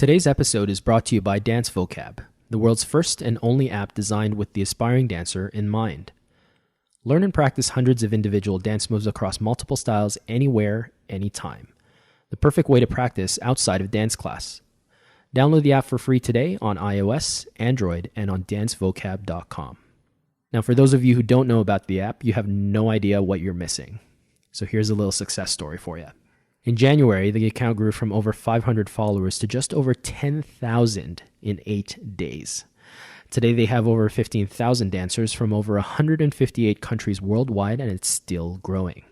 Today's episode is brought to you by Dance Vocab, the world's first and only app designed with the aspiring dancer in mind. Learn and practice hundreds of individual dance moves across multiple styles anywhere, anytime. The perfect way to practice outside of dance class. Download the app for free today on iOS, Android, and on dancevocab.com. Now, for those of you who don't know about the app, you have no idea what you're missing. So here's a little success story for you. In January, the account grew from over 500 followers to just over 10,000 in 8 days. Today, they have over 15,000 dancers from over 158 countries worldwide, and it's still growing.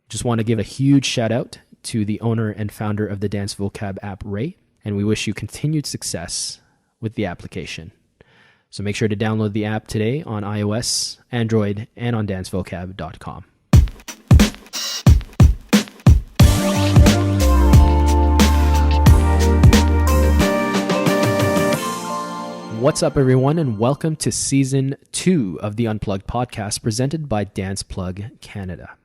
Just want to give a huge shout out to the owner and founder of the Dance Vocab app, Ray, and we wish you continued success with the application. So make sure to download the app today on iOS, Android, and on dancevocab.com. What's up, everyone, and welcome to Season 2 of the Unplugged podcast presented by Dance Plug Canada.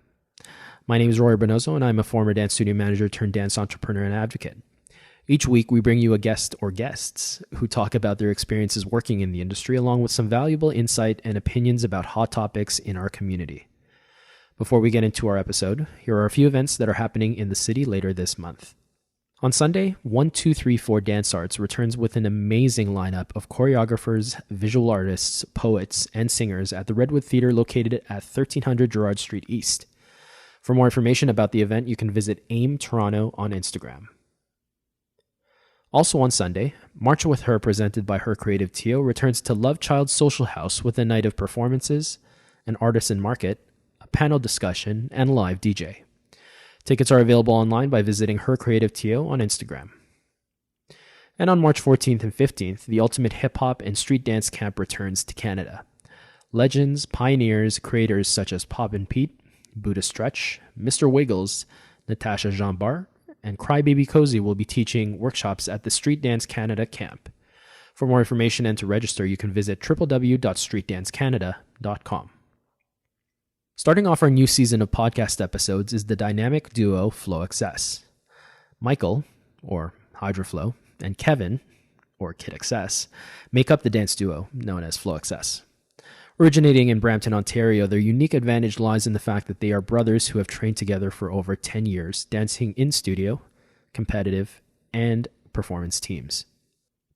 My name is Rory Bonozo, and I'm a former dance studio manager turned dance entrepreneur and advocate. Each week, we bring you a guest or guests who talk about their experiences working in the industry, along with some valuable insight and opinions about hot topics in our community. Before we get into our episode, here are a few events that are happening in the city later this month. On Sunday, 1234 Dance Arts returns with an amazing lineup of choreographers, visual artists, poets, and singers at the Redwood Theatre located at 1300 Gerrard Street East. For more information about the event, you can visit AIM Toronto on Instagram. Also on Sunday, March With Her presented by Her Creative TO returns to Love Child Social House with a night of performances, an artisan market, a panel discussion, and live DJ. Tickets are available online by visiting Her Creative TO on Instagram. And on March 14th and 15th, the Ultimate Hip Hop and Street Dance Camp returns to Canada. Legends, pioneers, creators such as Pop and Pete, Buddha Stretch, Mr. Wiggles, Natasha Jean-Bar, and Crybaby Cozy will be teaching workshops at the Street Dance Canada camp. For more information and to register, you can visit www.streetdancecanada.com. Starting off our new season of podcast episodes is the dynamic duo Flow XS. Michael, or Hydroflow, and Kevin, or Kid XS, make up the dance duo known as Flow XS. Originating in Brampton, Ontario, their unique advantage lies in the fact that they are brothers who have trained together for over 10 years, dancing in studio, competitive, and performance teams.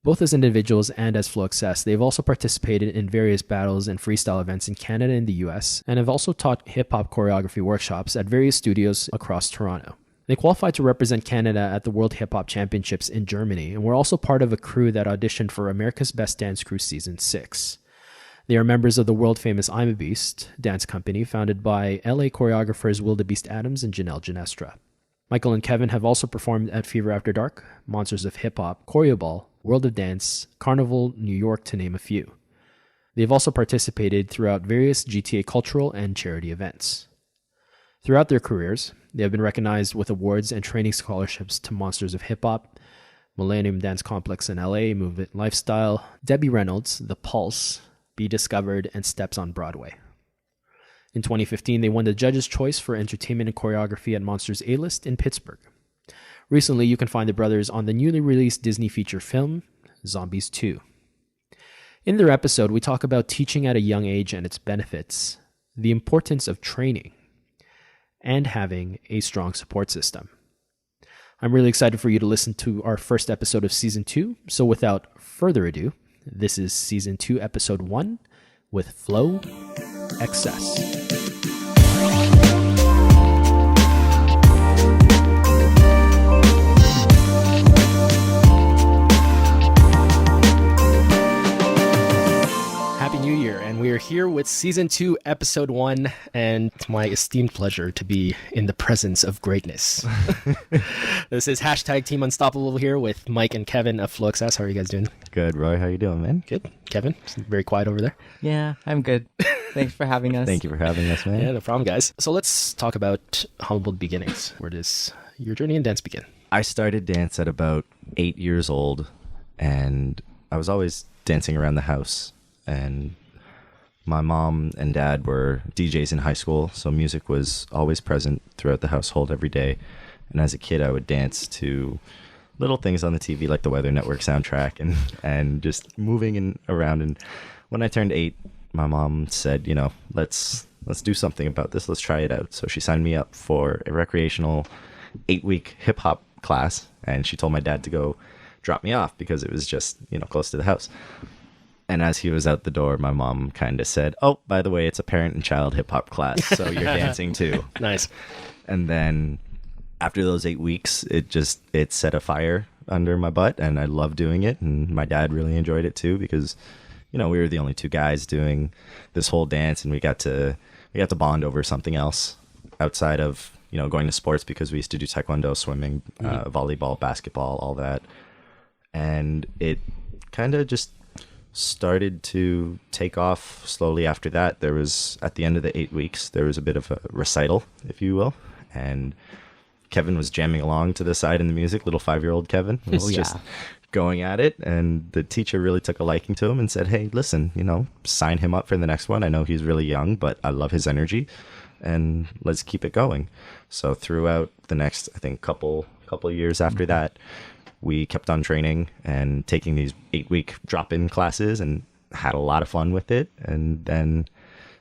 Both as individuals and as Flow XS, they've also participated in various battles and freestyle events in Canada and the US, and have also taught hip-hop choreography workshops at various studios across Toronto. They qualified to represent Canada at the World Hip Hop Championships in Germany, and were also part of a crew that auditioned for America's Best Dance Crew Season 6. They are members of the world-famous immaBEAST dance company founded by LA choreographers Willdabeast Adams and Janelle Ginestra. Michael and Kevin have also performed at Fever After Dark, Monsters of Hip Hop, Choreo Ball, World of Dance, Carnival, New York, to name a few. They've also participated throughout various GTA cultural and charity events. Throughout their careers, they have been recognized with awards and training scholarships to Monsters of Hip Hop, Millennium Dance Complex in LA, Movement Lifestyle, Debbie Reynolds, The Pulse, Be Discovered, and Steps on Broadway. In 2015, they won the Judge's Choice for Entertainment and Choreography at Monsters A-List in Pittsburgh. Recently, you can find the brothers on the newly released Disney feature film, Zombies 2. In their episode, we talk about teaching at a young age and its benefits, the importance of training, and having a strong support system. I'm really excited for you to listen to our first episode of Season 2, so without further ado, this is Season 2, Episode 1 with Flow XS. Happy New Year, and we are here with Season 2, Episode 1, and it's my esteemed pleasure to be in the presence of greatness. This is hashtag Team Unstoppable here with Mike and Kevin of Flow XS. How are you guys doing? Good, Roy. How you doing, man? Good. Kevin, very quiet over there. Yeah, I'm good. Thanks for having us. Thank you for having us, man. Yeah, no problem, guys. So let's talk about humble beginnings. Where does your journey in dance begin? I started dance at about 8 years old, and I was always dancing around the house. And my mom and dad were DJs in high school, so music was always present throughout the household every day. And as a kid, I would dance to little things on the TV, like the Weather Network soundtrack, and just moving around. And when I turned 8, my mom said, let's do something about this. Let's try it out. So she signed me up for a recreational 8-week hip hop class, and she told my dad to go drop me off because it was just, close to the house. And as he was out the door, my mom kind of said, "Oh, by the way, it's a parent and child hip hop class, so you're dancing too." Nice. And then after those 8 weeks, it set a fire under my butt, and I loved doing it. And my dad really enjoyed it too, because, we were the only 2 guys doing this whole dance, and we got to bond over something else outside of, going to sports, because we used to do taekwondo, swimming, volleyball, basketball, all that. And it kind of just started to take off slowly after that. There was, at the end of the 8 weeks, there was a bit of a recital, if you will. And Kevin was jamming along to the side in the music. Little 5-year-old Kevin was just going at it. And the teacher really took a liking to him and said, "Hey, listen, sign him up for the next one. I know he's really young, but I love his energy, and let's keep it going." So throughout the next, I think, couple of years after that, we kept on training and taking these 8-week drop-in classes and had a lot of fun with it, and then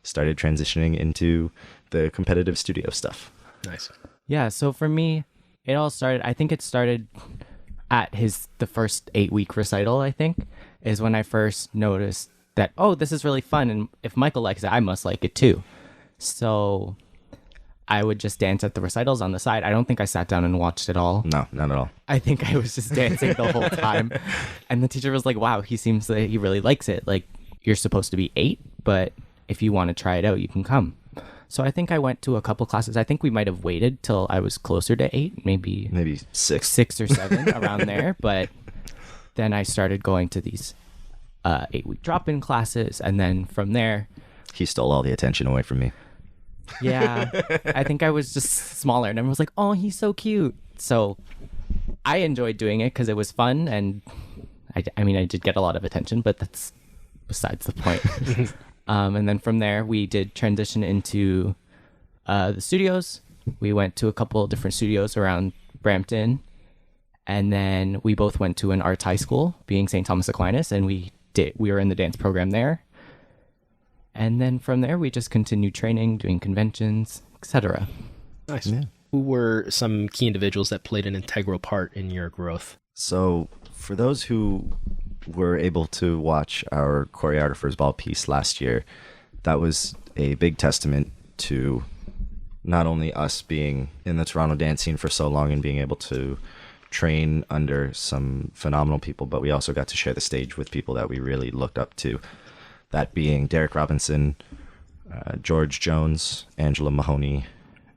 started transitioning into the competitive studio stuff. Nice. Yeah, so for me, I think it started at the first 8-week recital, I think, is when I first noticed that, oh, this is really fun, and if Michael likes it, I must like it too. So I would just dance at the recitals on the side. I don't think I sat down and watched it all. No, not at all. I think I was just dancing the whole time. And the teacher was like, "Wow, he seems like he really likes it. Like, you're supposed to be 8, but if you want to try it out, you can come." So I think I went to a couple classes. I think we might have waited till I was closer to 8, maybe 6 or 7 around there. But then I started going to these 8-week drop-in classes. And then from there, he stole all the attention away from me. Yeah, I think I was just smaller, and everyone was like, "Oh, he's so cute." So I enjoyed doing it because it was fun, and I mean, I did get a lot of attention, but that's besides the point. And then from there, we did transition into the studios. We went to a couple of different studios around Brampton, and then we both went to an arts high school, being St. Thomas Aquinas, and we were in the dance program there. And then from there, we just continued training, doing conventions, etc. Nice. Yeah. Who were some key individuals that played an integral part in your growth? So for those who were able to watch our choreographers ball piece last year, that was a big testament to not only us being in the Toronto dance scene for so long and being able to train under some phenomenal people, but we also got to share the stage with people that we really looked up to. That being Derek Robinson, George Jones, Angela Mahoney,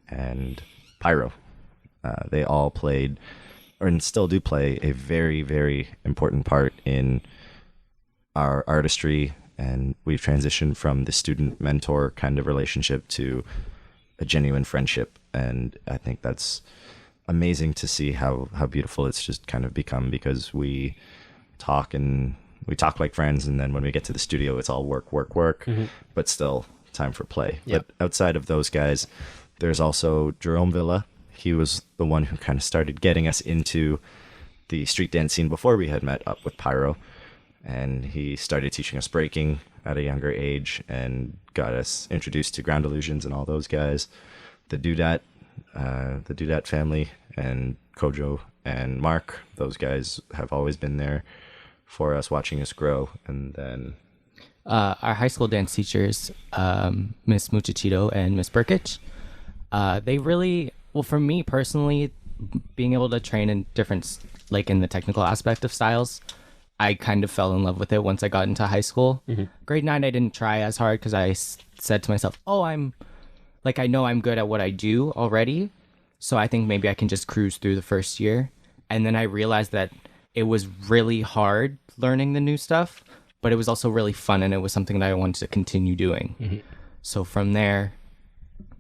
and Pyro. They all played, and still do play, a very, very important part in our artistry. And we've transitioned from the student-mentor kind of relationship to a genuine friendship. And I think that's amazing to see how beautiful it's just kind of become, because we talk like friends, and then when we get to the studio, it's all work, but still time for play. Yep. But outside of those guys, there's also Jerome Villa. He was the one who kind of started getting us into the street dance scene before we had met up with Pyro. And he started teaching us breaking at a younger age and got us introduced to Ground Illusions and all those guys. The Dudette family, and Kojo and Mark, those guys have always been there for us, watching us grow. And then our high school dance teachers, Miss Muchachito and Miss Burkich, they really, well, for me personally, being able to train in different, like in the technical aspect of styles, I kind of fell in love with it once I got into high school. Mm-hmm. Grade 9, I didn't try as hard because I said to myself, oh, I know I'm good at what I do already, so I think maybe I can just cruise through the first year. And then I realized that it was really hard learning the new stuff, but it was also really fun, and it was something that I wanted to continue doing. Mm-hmm. So from there,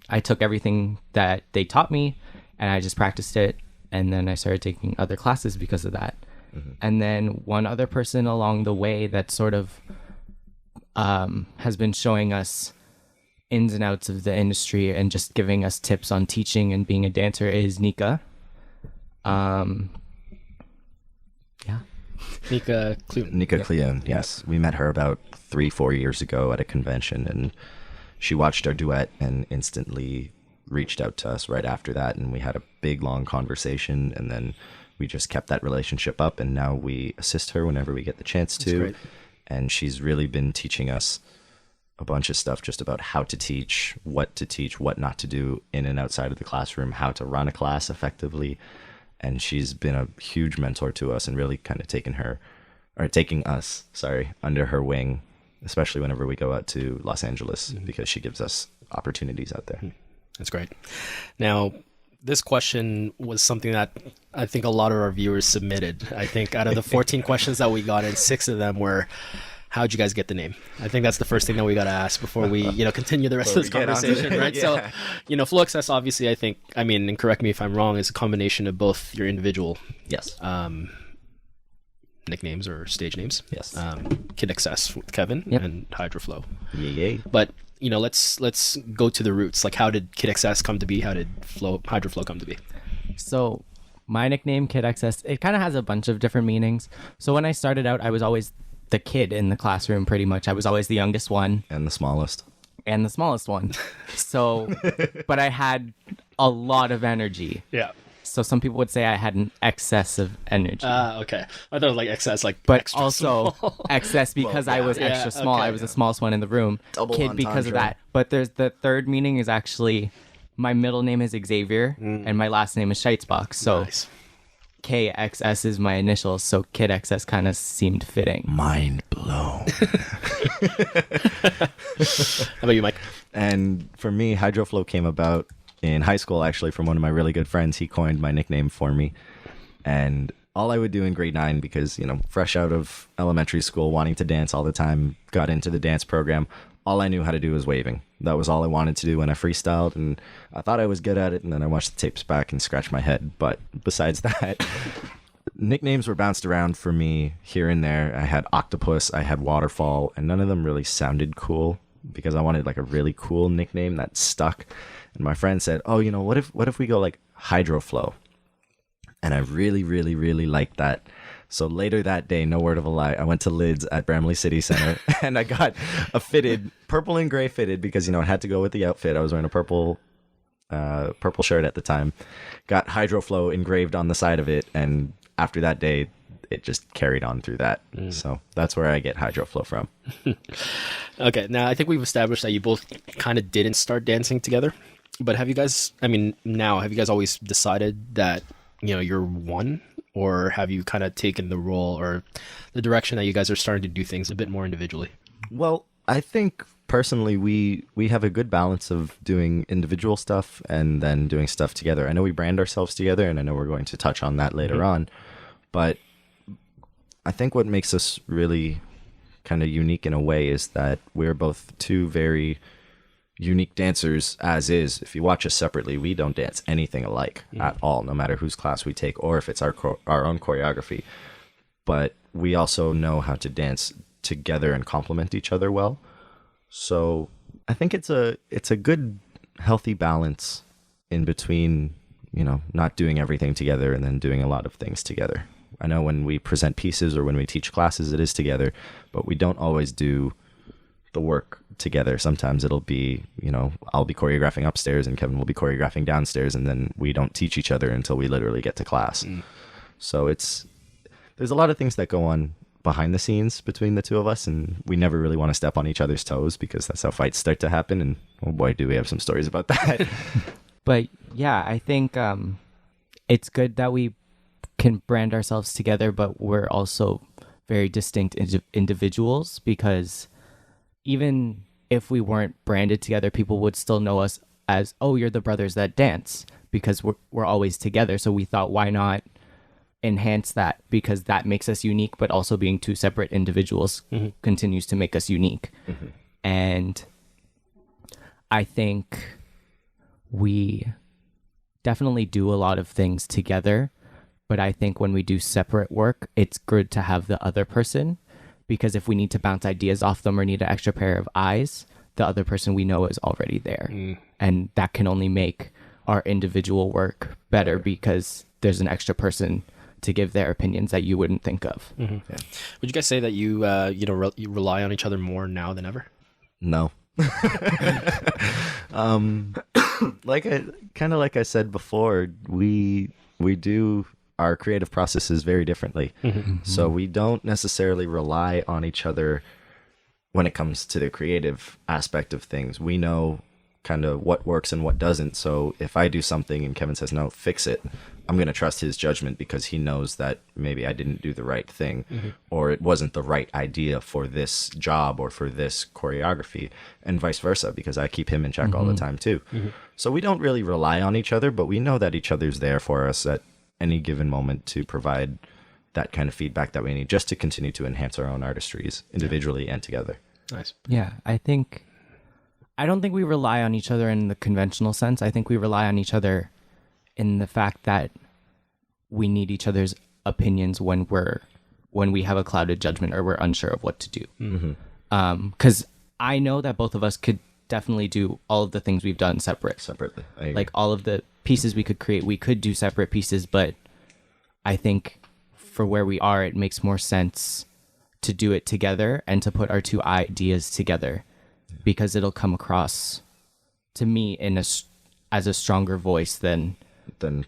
I took everything that they taught me, and I just practiced it, and then I started taking other classes because of that. Mm-hmm. And then one other person along the way that sort of has been showing us ins and outs of the industry and just giving us tips on teaching and being a dancer is Nika. Yeah. Nika Clune. Nika Cleone, yes. We met her about 3-4 years ago at a convention, and she watched our duet and instantly reached out to us right after that, and we had a big, long conversation, and then we just kept that relationship up, and now we assist her whenever we get the chance to. Great. And she's really been teaching us a bunch of stuff just about how to teach, what not to do in and outside of the classroom, how to run a class effectively. And she's been a huge mentor to us and really kind of taking us under her wing, especially whenever we go out to Los Angeles, because she gives us opportunities out there. That's great. Now, this question was something that I think a lot of our viewers submitted. I think out of the 14 questions that we got in, 6 of them were, how'd you guys get the name? I think that's the first thing that we got to ask before we, continue the rest of this conversation, right? Yeah. So, Flow Access, obviously, and correct me if I'm wrong, is a combination of both your individual Yes. nicknames or stage names. Yes. Kid Access with Kevin and HydroFlow. Yay. But let's go to the roots. Like, how did Kid Access come to be? How did HydroFlow come to be? So my nickname, Kid Access, it kind of has a bunch of different meanings. So when I started out, I was always the kid in the classroom, pretty much. I was always the youngest one. And the smallest. one. So, but I had a lot of energy. Yeah. So some people would say I had an excess of energy. Okay. I thought it was like excess, like But extra also small. excess because I was extra small. okay. I was the smallest one in the room. Double Kid because of entendre. that. But there's the third meaning is actually my middle name is Xavier and my last name is Scheizbach. So Nice. KXS is my initials. So Kid XS kind of seemed fitting. Mind blown. How about you, Mike? And for me, HydroFlow came about in high school, actually, from one of my really good friends. He coined my nickname for me. And all I would do in grade 9, because, fresh out of elementary school, wanting to dance all the time, got into the dance program. All I knew how to do was waving. That was all I wanted to do when I freestyled. And I thought I was good at it. And then I watched the tapes back and scratched my head. But besides that, nicknames were bounced around for me here and there. I had Octopus, I had Waterfall, and none of them really sounded cool because I wanted like a really cool nickname that stuck. And my friend said, "Oh, what if we go like HydroFlow?" And I really, really, really liked that. So later that day, no word of a lie, I went to Lids at Bramley City Center and I got a fitted, purple and gray fitted, because, it had to go with the outfit. I was wearing a purple shirt at the time. Got HydroFlow engraved on the side of it. And after that day, it just carried on through that. So that's where I get HydroFlow from. Okay. Now, I think we've established that you both kind of didn't start dancing together. But have you guys always decided that, you're one? Or have you kind of taken the role or the direction that you guys are starting to do things a bit more individually? Well, I think personally we have a good balance of doing individual stuff and then doing stuff together. I know we brand ourselves together, and I know we're going to touch on that later on. But I think what makes us really kind of unique in a way is that we're both two very unique dancers as is. If you watch us separately, we don't dance anything alike at all, no matter whose class we take or if it's our own choreography. But we also know how to dance together and complement each other well. So I think it's a good, healthy balance in between, not doing everything together and then doing a lot of things together. I know when we present pieces or when we teach classes, it is together, but we don't always do the work together. Sometimes it'll be, I'll be choreographing upstairs and Kevin will be choreographing downstairs, and then we don't teach each other until we literally get to class. So there's a lot of things that go on behind the scenes between the two of us, and we never really want to step on each other's toes because that's how fights start to happen. And oh boy, do we have some stories about that. But yeah, I think it's good that we can brand ourselves together, but we're also very distinct individuals, because even if we weren't branded together, people would still know us as, oh, you're the brothers that dance, because we're always together. So we thought, why not enhance that, because that makes us unique, but also being two separate individuals continues to make us unique. And I think we definitely do a lot of things together, but I think when we do separate work, it's good to have the other person, because if we need to bounce ideas off them or need an extra pair of eyes, the other person we know is already there. And that can only make our individual work better because there's an extra person to give their opinions that you wouldn't think of. Yeah. Would you guys say that you you rely on each other more now than ever? No. Like I said before, we do our creative processes very differently. So we don't necessarily rely on each other when it comes to the creative aspect of things. We know kind of what works and what doesn't. So if I do something and Kevin says, no, fix it, I'm going to trust his judgment because he knows that maybe I didn't do the right thing or it wasn't the right idea for this job or for this choreography, and vice versa, because I keep him in check all the time too. So we don't really rely on each other, but we know that each other's there for us at any given moment to provide that kind of feedback that we need just to continue to enhance our own artistries individually and together. Nice. Yeah, I don't think we rely on each other in the conventional sense. I think we rely on each other in the fact that we need each other's opinions when we have a clouded judgment or we're unsure of what to do. Because I know that both of us could definitely do all of the things we've done separately. Like all of the pieces we could create, we could do separate pieces, but I think for where we are, it makes more sense to do it together and to put our two ideas together, because it'll come across to me as a stronger voice than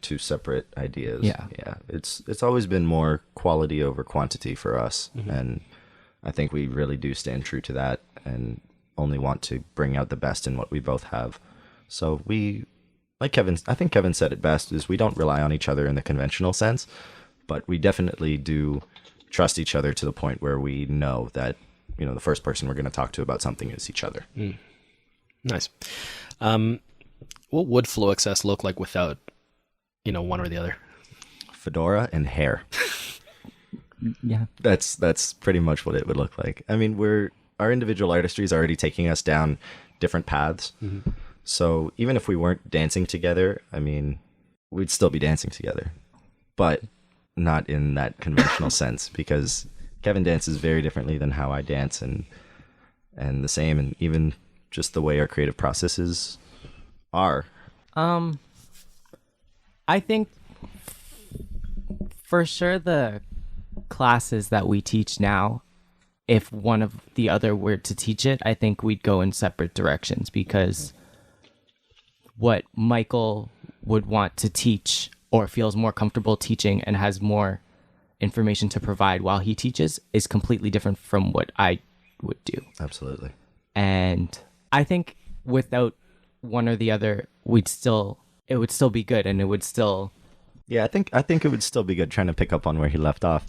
two separate ideas. Yeah. It's always been more quality over quantity for us, and I think we really do stand true to that and only want to bring out the best in what we both have. So I think Kevin said it best, is we don't rely on each other in the conventional sense, but we definitely do trust each other to the point where we know that, the first person we're going to talk to about something is each other. Nice. What would Flow Access look like without, one or the other? Fedora and hair. Yeah. That's pretty much what it would look like. I mean, our individual artistry is already taking us down different paths. So even if we weren't dancing together, I mean, we'd still be dancing together, but not in that conventional sense, because Kevin dances very differently than how I dance, and the same, and even just the way our creative processes are. I think for sure the classes that we teach now, if one of the other were to teach it, I think we'd go in separate directions, because what Michael would want to teach or feels more comfortable teaching and has more information to provide while he teaches is completely different from what I would do. Absolutely. And I think without one or the other, it would still be good, and it would still... Yeah, I think it would still be good, trying to pick up on where he left off.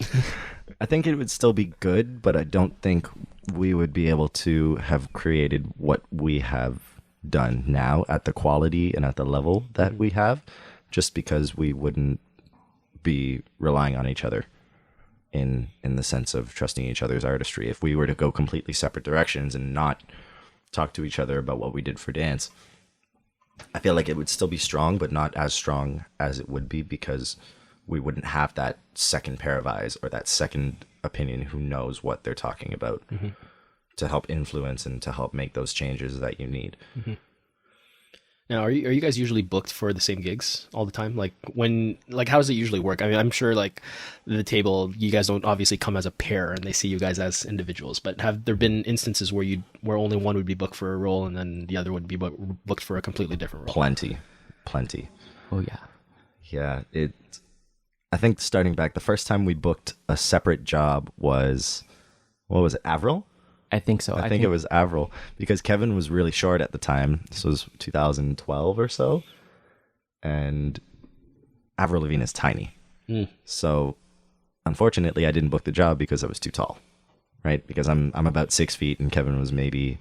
I think it would still be good, but I don't think we would be able to have created what we have done now at the quality and at the level that we have, just because we wouldn't be relying on each other in the sense of trusting each other's artistry. If we were to go completely separate directions and not talk to each other about what we did for dance, I feel like it would still be strong, but not as strong as it would be, because we wouldn't have that second pair of eyes or that second opinion who knows what they're talking about to help influence and to help make those changes that you need. Now, are you guys usually booked for the same gigs all the time? Like how does it usually work? I mean, I'm sure like the table, you guys don't obviously come as a pair and they see you guys as individuals, but have there been instances where only one would be booked for a role and then the other would be booked for a completely different role? Plenty. Oh yeah. Yeah. I think starting back, the first time we booked a separate job was, what was it, Avril? I think so. I think it was Avril, because Kevin was really short at the time. This was 2012 or so. And Avril Lavigne is tiny. So unfortunately, I didn't book the job because I was too tall, right? Because I'm about 6 feet and Kevin was maybe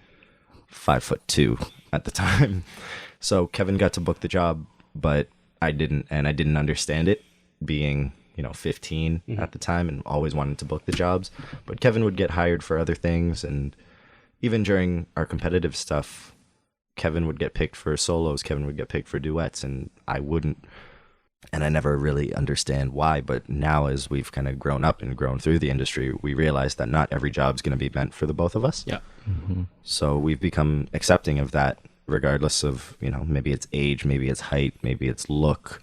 5'2" at the time. So Kevin got to book the job, but I didn't, and I didn't understand it, being 15 at the time, and always wanted to book the jobs. But Kevin would get hired for other things, and even during our competitive stuff, Kevin would get picked for solos, Kevin would get picked for duets, and I wouldn't. And I never really understand why, but now as we've kind of grown up and grown through the industry, we realize that not every job's going to be meant for the both of us. Yeah. So we've become accepting of that, regardless of, maybe it's age, maybe it's height, maybe it's look.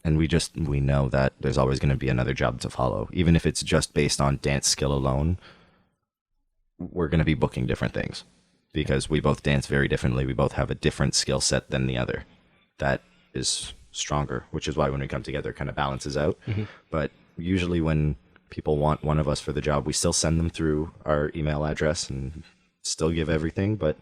And we know that there's always going to be another job to follow. Even if it's just based on dance skill alone, we're going to be booking different things because we both dance very differently. We both have a different skill set than the other that is stronger, which is why when we come together, it kind of balances out. But usually when people want one of us for the job, we still send them through our email address and still give everything. But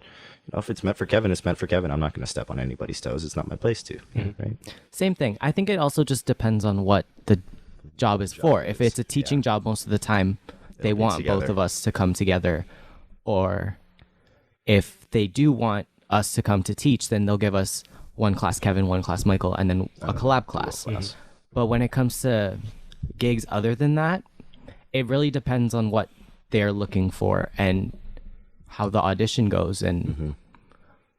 if it's meant for Kevin, it's meant for Kevin. I'm not going to step on anybody's toes. It's not my place to. Right? Same thing. I think it also just depends on what the job is for. If it's a teaching job, most of the time they want both of us to come together. Or if they do want us to come to teach, then they'll give us one class Kevin, one class Michael, and then a collab class. But when it comes to gigs other than that, it really depends on what they're looking for and how the audition goes and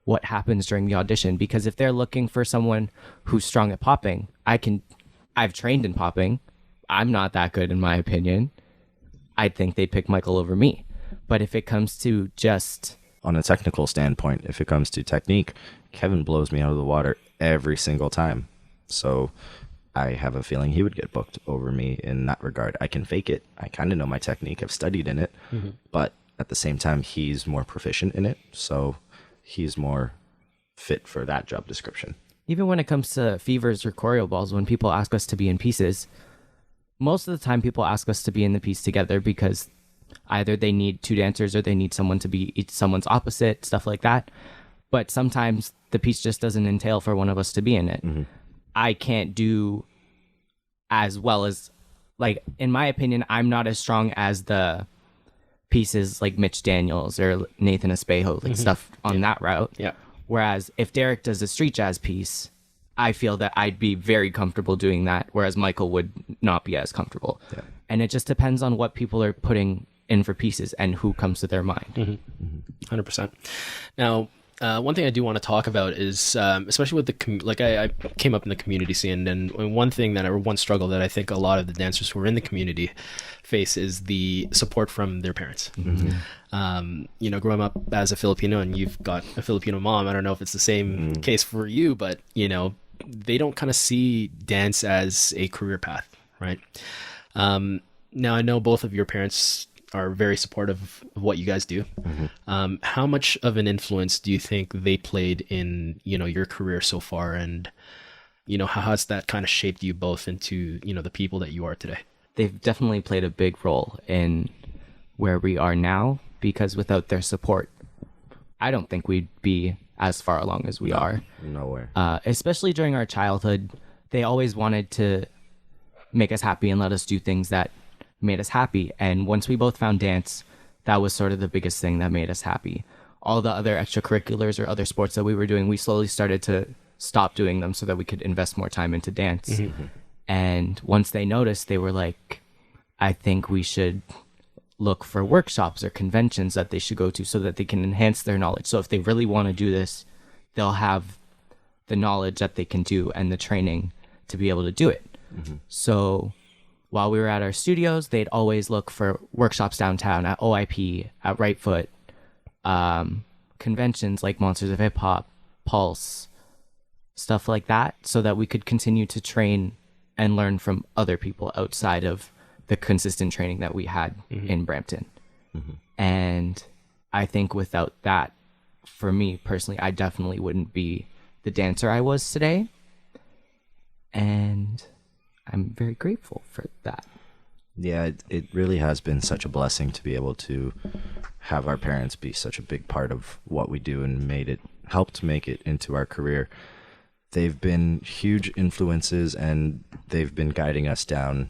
what happens during the audition. Because if they're looking for someone who's strong at popping, I've trained in popping. I'm not that good in my opinion. I think they'd pick Michael over me. But if it comes to just on a technical standpoint, if it comes to technique, Kevin blows me out of the water every single time. So I have a feeling he would get booked over me in that regard. I can fake it. I kind of know my technique. I've studied in it. But at the same time, he's more proficient in it. So he's more fit for that job description. Even when it comes to fevers or choreo balls, when people ask us to be in pieces, most of the time people ask us to be in the piece together because either they need two dancers or they need someone to be someone's opposite, stuff like that. But sometimes the piece just doesn't entail for one of us to be in it. I can't do as well as, like, in my opinion, I'm not as strong as the pieces like Mitch Daniels or Nathan Espejo, like stuff on that route. Whereas if Derek does a street jazz piece, I feel that I'd be very comfortable doing that, whereas Michael would not be as comfortable. And it just depends on what people are putting in for pieces and who comes to their mind. 100%. Now, one thing I do want to talk about is, especially with I came up in the community scene, and one struggle that I think a lot of the dancers who are in the community face is the support from their parents. Growing up as a Filipino, and you've got a Filipino mom, I don't know if it's the same case for you, but they don't kind of see dance as a career path, right? Now I know both of your parents are very supportive of what you guys do. How much of an influence do you think they played in, your career so far? And, how has that kind of shaped you both into, the people that you are today? They've definitely played a big role in where we are now, because without their support, I don't think we'd be as far along as we are. Nowhere. Especially during our childhood, they always wanted to make us happy and let us do things that made us happy. And once we both found dance, that was sort of the biggest thing that made us happy. All the other extracurriculars or other sports that we were doing, we slowly started to stop doing them so that we could invest more time into dance. And once they noticed, they were like, I think we should look for workshops or conventions that they should go to so that they can enhance their knowledge. So if they really want to do this, they'll have the knowledge that they can do and the training to be able to do it. So while we were at our studios, they'd always look for workshops downtown at OIP, at Right Foot, conventions like Monsters of Hip Hop, Pulse, stuff like that, so that we could continue to train and learn from other people outside of the consistent training that we had in Brampton. And I think without that, for me personally, I definitely wouldn't be the dancer I was today. And I'm very grateful for that. Yeah, it really has been such a blessing to be able to have our parents be such a big part of what we do and helped make it into our career. They've been huge influences, and they've been guiding us down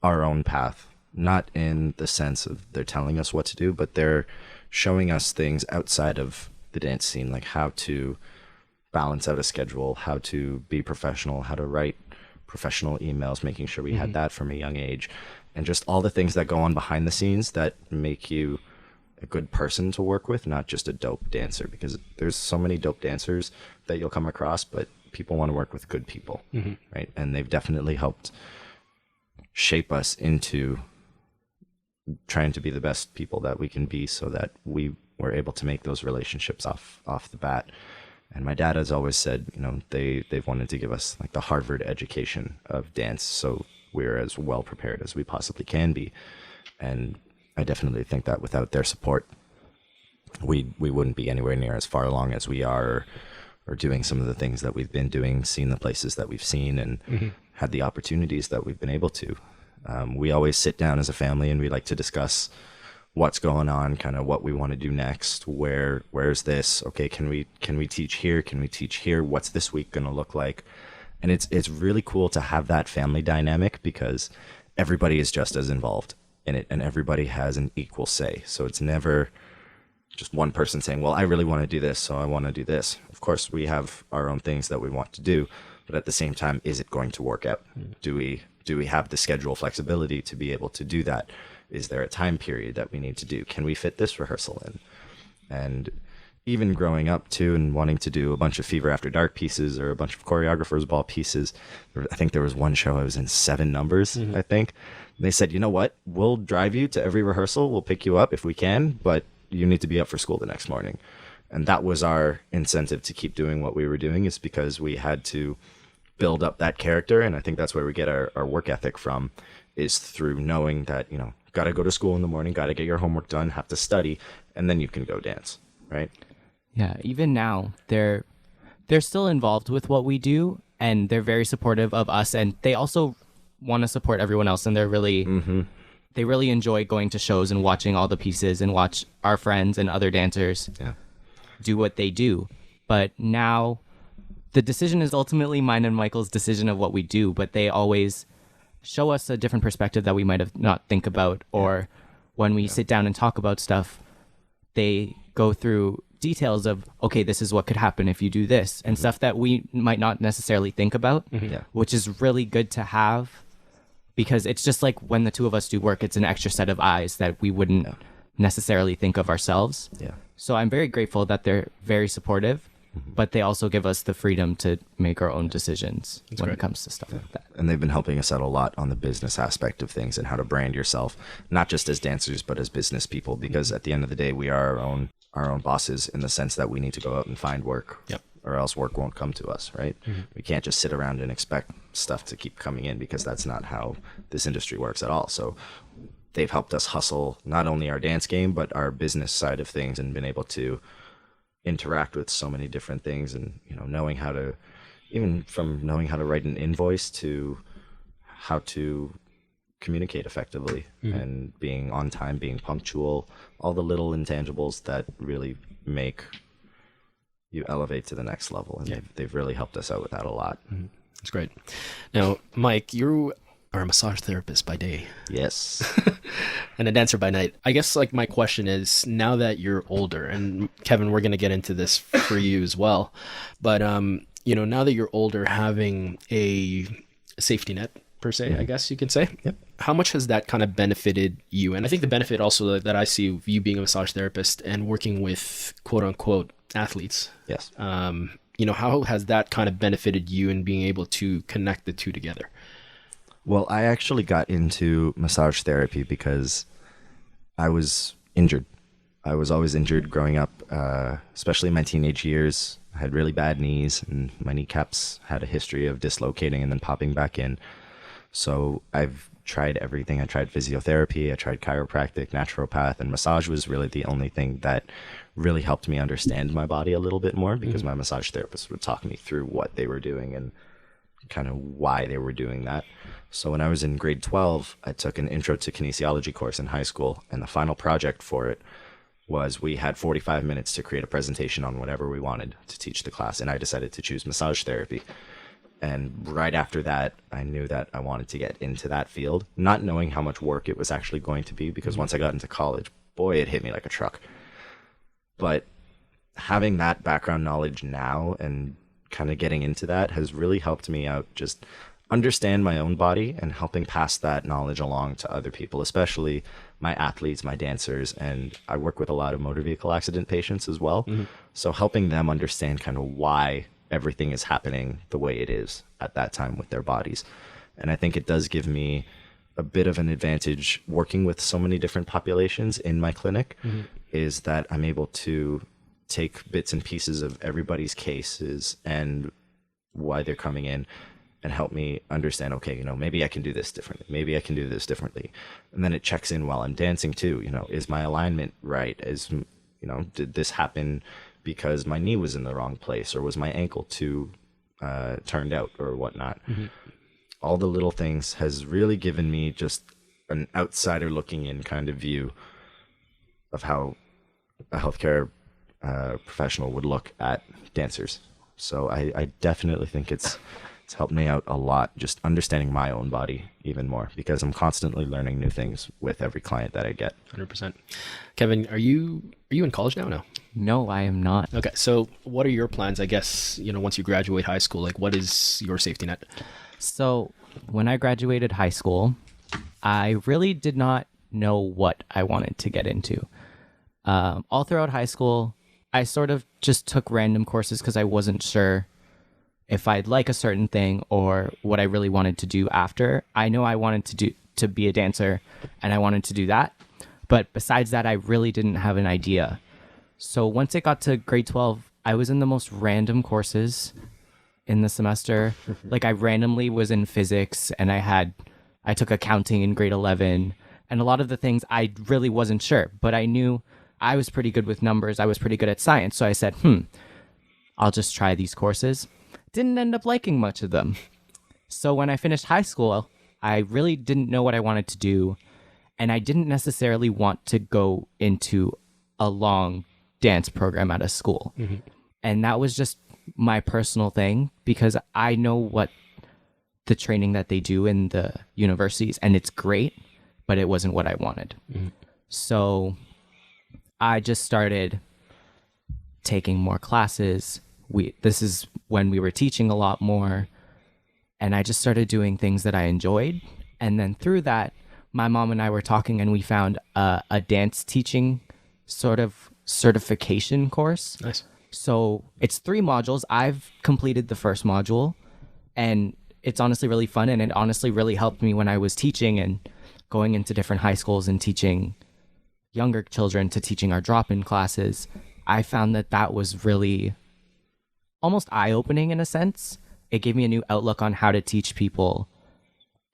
our own path, not in the sense of they're telling us what to do, but they're showing us things outside of the dance scene, like how to balance out a schedule, how to be professional, how to write professional emails, making sure we had that from a young age, and just all the things that go on behind the scenes that make you a good person to work with, not just a dope dancer, because there's so many dope dancers that you'll come across, but people want to work with good people, right? And they've definitely helped shape us into trying to be the best people that we can be, so that we were able to make those relationships off the bat. And my dad has always said, they've wanted to give us like the Harvard education of dance, so we're as well prepared as we possibly can be. And I definitely think that without their support, we wouldn't be anywhere near as far along as we are, or doing some of the things that we've been doing, seen the places that we've seen, and had the opportunities that we've been able to. We always sit down as a family and we like to discuss what's going on, kind of what we want to do next. Where's this? Okay, can we teach here? Can we teach here? What's this week going to look like? And it's really cool to have that family dynamic, because everybody is just as involved in it and everybody has an equal say. So it's never just one person saying, well, I really want to do this, so I want to do this. Of course, we have our own things that we want to do, but at the same time, is it going to work out? Do we have the schedule flexibility to be able to do that? Is there a time period that we need to do? Can we fit this rehearsal in? And even growing up too, and wanting to do a bunch of Fever After Dark pieces or a bunch of choreographers ball pieces. I think there was one show I was in 7 numbers, I think. And they said, you know what? We'll drive you to every rehearsal. We'll pick you up if we can, but you need to be up for school the next morning. And that was our incentive to keep doing what we were doing, is because we had to build up that character. And I think that's where we get our work ethic from, is through knowing that, got to go to school in the morning, got to get your homework done, have to study, and then you can go dance, right? Yeah, even now, they're still involved with what we do, and they're very supportive of us, and they also want to support everyone else, and they're really... They really enjoy going to shows and watching all the pieces and watch our friends and other dancers do what they do. But now the decision is ultimately mine and Michael's decision of what we do, but they always show us a different perspective that we might have not think about. Or when we sit down and talk about stuff, they go through details of, okay, this is what could happen if you do this, and stuff that we might not necessarily think about, which is really good to have. Because it's just like when the two of us do work, it's an extra set of eyes that we wouldn't necessarily think of ourselves. Yeah. So I'm very grateful that they're very supportive, but they also give us the freedom to make our own decisions when it comes to stuff like that. And they've been helping us out a lot on the business aspect of things and how to brand yourself, not just as dancers, but as business people. Because at the end of the day, we are our own bosses, in the sense that we need to go out and find work. Or else work won't come to us, right? We can't just sit around and expect stuff to keep coming in, because that's not how this industry works at all. So they've helped us hustle not only our dance game, but our business side of things, and been able to interact with so many different things. And, knowing how to, even from knowing how to write an invoice to how to communicate effectively, and being on time, being punctual, all the little intangibles that really make you elevate to the next level. And they've really helped us out with that a lot. That's great. Now, Mike, you are a massage therapist by day. Yes. And a dancer by night. I guess like my question is, now that you're older, and Kevin, we're going to get into this for you as well, but now that you're older, having a safety net per se, I guess you can say. How much has that kind of benefited you? And I think the benefit also that I see of you being a massage therapist and working with quote unquote athletes. Yes. How has that kind of benefited you in being able to connect the two together? Well, I actually got into massage therapy because I was injured. I was always injured growing up, especially in my teenage years. I had really bad knees, and my kneecaps had a history of dislocating and then popping back in. So I've tried everything. I tried physiotherapy, I tried chiropractic, naturopath, and massage was really the only thing that really helped me understand my body a little bit more, because my massage therapist would talk me through what they were doing and kind of why they were doing that. So when I was in grade 12, I took an intro to kinesiology course in high school, and the final project for it was we had 45 minutes to create a presentation on whatever we wanted to teach the class, and I decided to choose massage therapy. And right after that, I knew that I wanted to get into that field, not knowing how much work it was actually going to be, because once I got into college, boy, it hit me like a truck. But having that background knowledge now and kind of getting into that has really helped me out, just understand my own body and helping pass that knowledge along to other people, especially my athletes, my dancers. And I work with a lot of motor vehicle accident patients as well. So helping them understand kind of why everything is happening the way it is at that time with their bodies. And I think it does give me a bit of an advantage working with so many different populations in my clinic, is that I'm able to take bits and pieces of everybody's cases and why they're coming in and help me understand, okay, you know, maybe I can do this differently. Maybe I can do this differently. And then it checks in while I'm dancing too. You know, is my alignment right? You know, did this happen because my knee was in the wrong place, or was my ankle too turned out or whatnot? Mm-hmm. All the little things has really given me just an outsider looking in kind of view of how a healthcare professional would look at dancers. So I definitely think it's helped me out a lot, just understanding my own body even more, because I'm constantly learning new things with every client that I get. 100%. Kevin, are you in college now? No. No, I am not. Okay. So what are your plans, I guess, you know, once you graduate high school? Like, what is your safety net? So when I graduated high school, I really did not know what I wanted to get into. All throughout high school, I sort of just took random courses because I wasn't sure if I'd like a certain thing or what I really wanted to do after. I know I wanted to be a dancer, and I wanted to do that. But besides that, I really didn't have an idea. So once it got to grade 12, I was in the most random courses in the semester. Like, I randomly was in physics, and I took accounting in grade 11, and a lot of the things I really wasn't sure, but I knew I was pretty good with numbers. I was pretty good at science. So I said, I'll just try these courses. Didn't end up liking much of them. So when I finished high school, I really didn't know what I wanted to do, and I didn't necessarily want to go into a long dance program at a school. Mm-hmm. And that was just my personal thing, because I know what the training that they do in the universities, and it's great, but it wasn't what I wanted. Mm-hmm. So I just started taking more classes. This is when we were teaching a lot more, and I just started doing things that I enjoyed. And then through that, my mom and I were talking, and we found a dance teaching sort of certification course. Nice. So it's 3 modules. I've completed the first module, and it's honestly really fun, and it honestly really helped me when I was teaching and going into different high schools and teaching younger children to teaching our drop-in classes. I found that was really almost eye-opening in a sense. It gave me a new outlook on how to teach people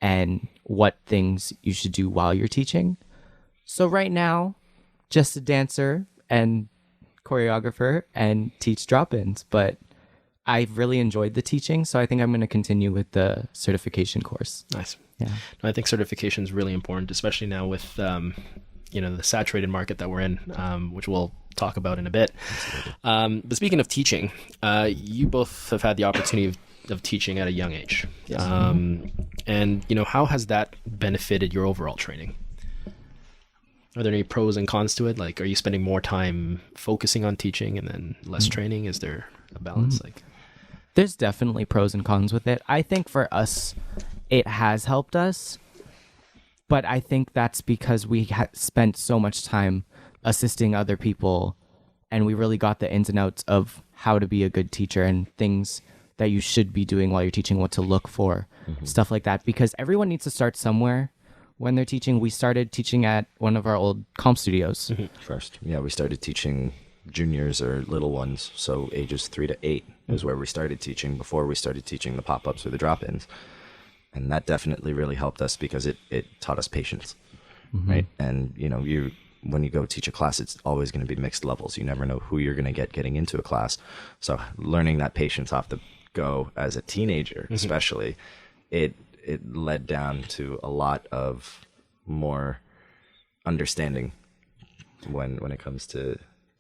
and what things you should do while you're teaching. So right now, just a dancer and choreographer and teach drop-ins, but I've really enjoyed the teaching, so I think I'm going to continue with the certification course. Nice. Yeah. I think certification is really important, especially now with the saturated market that we're in, which we'll talk about in a bit. But speaking of teaching, you both have had the opportunity of teaching at a young age. Yes. And, you know, how has that benefited your overall training? Are there any pros and cons to it? Like, are you spending more time focusing on teaching and then less training? Is there a balance? Like, there's definitely pros and cons with it. I think for us, it has helped us, but I think that's because we spent so much time assisting other people, and we really got the ins and outs of how to be a good teacher and things that you should be doing while you're teaching, what to look for, stuff like that, because everyone needs to start somewhere when they're teaching. We started teaching at one of our old comp studios. First. Yeah, we started teaching juniors or little ones, so ages 3 to 8 is where we started teaching before we started teaching the pop-ups or the drop-ins. And that definitely really helped us because it taught us patience, right? And, you know, when you go teach a class, it's always going to be mixed levels. You never know who you're going to get getting into a class. So learning that patience off the go as a teenager, especially, it led down to a lot of more understanding when it comes to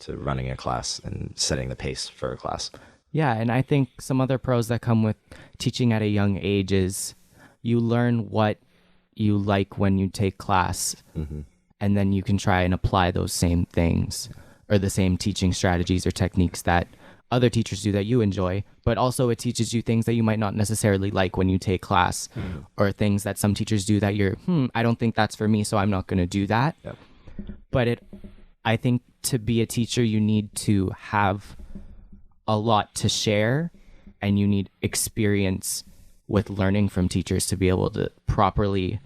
running a class and setting the pace for a class. Yeah, and I think some other pros that come with teaching at a young age is you learn what you like when you take class, and then you can try and apply those same things or the same teaching strategies or techniques that other teachers do that you enjoy, but also it teaches you things that you might not necessarily like when you take class, or things that some teachers do that you're, I don't think that's for me, so I'm not going to do that. Yep. But I think to be a teacher, you need to have a lot to share, and you need experience with learning from teachers to be able to properly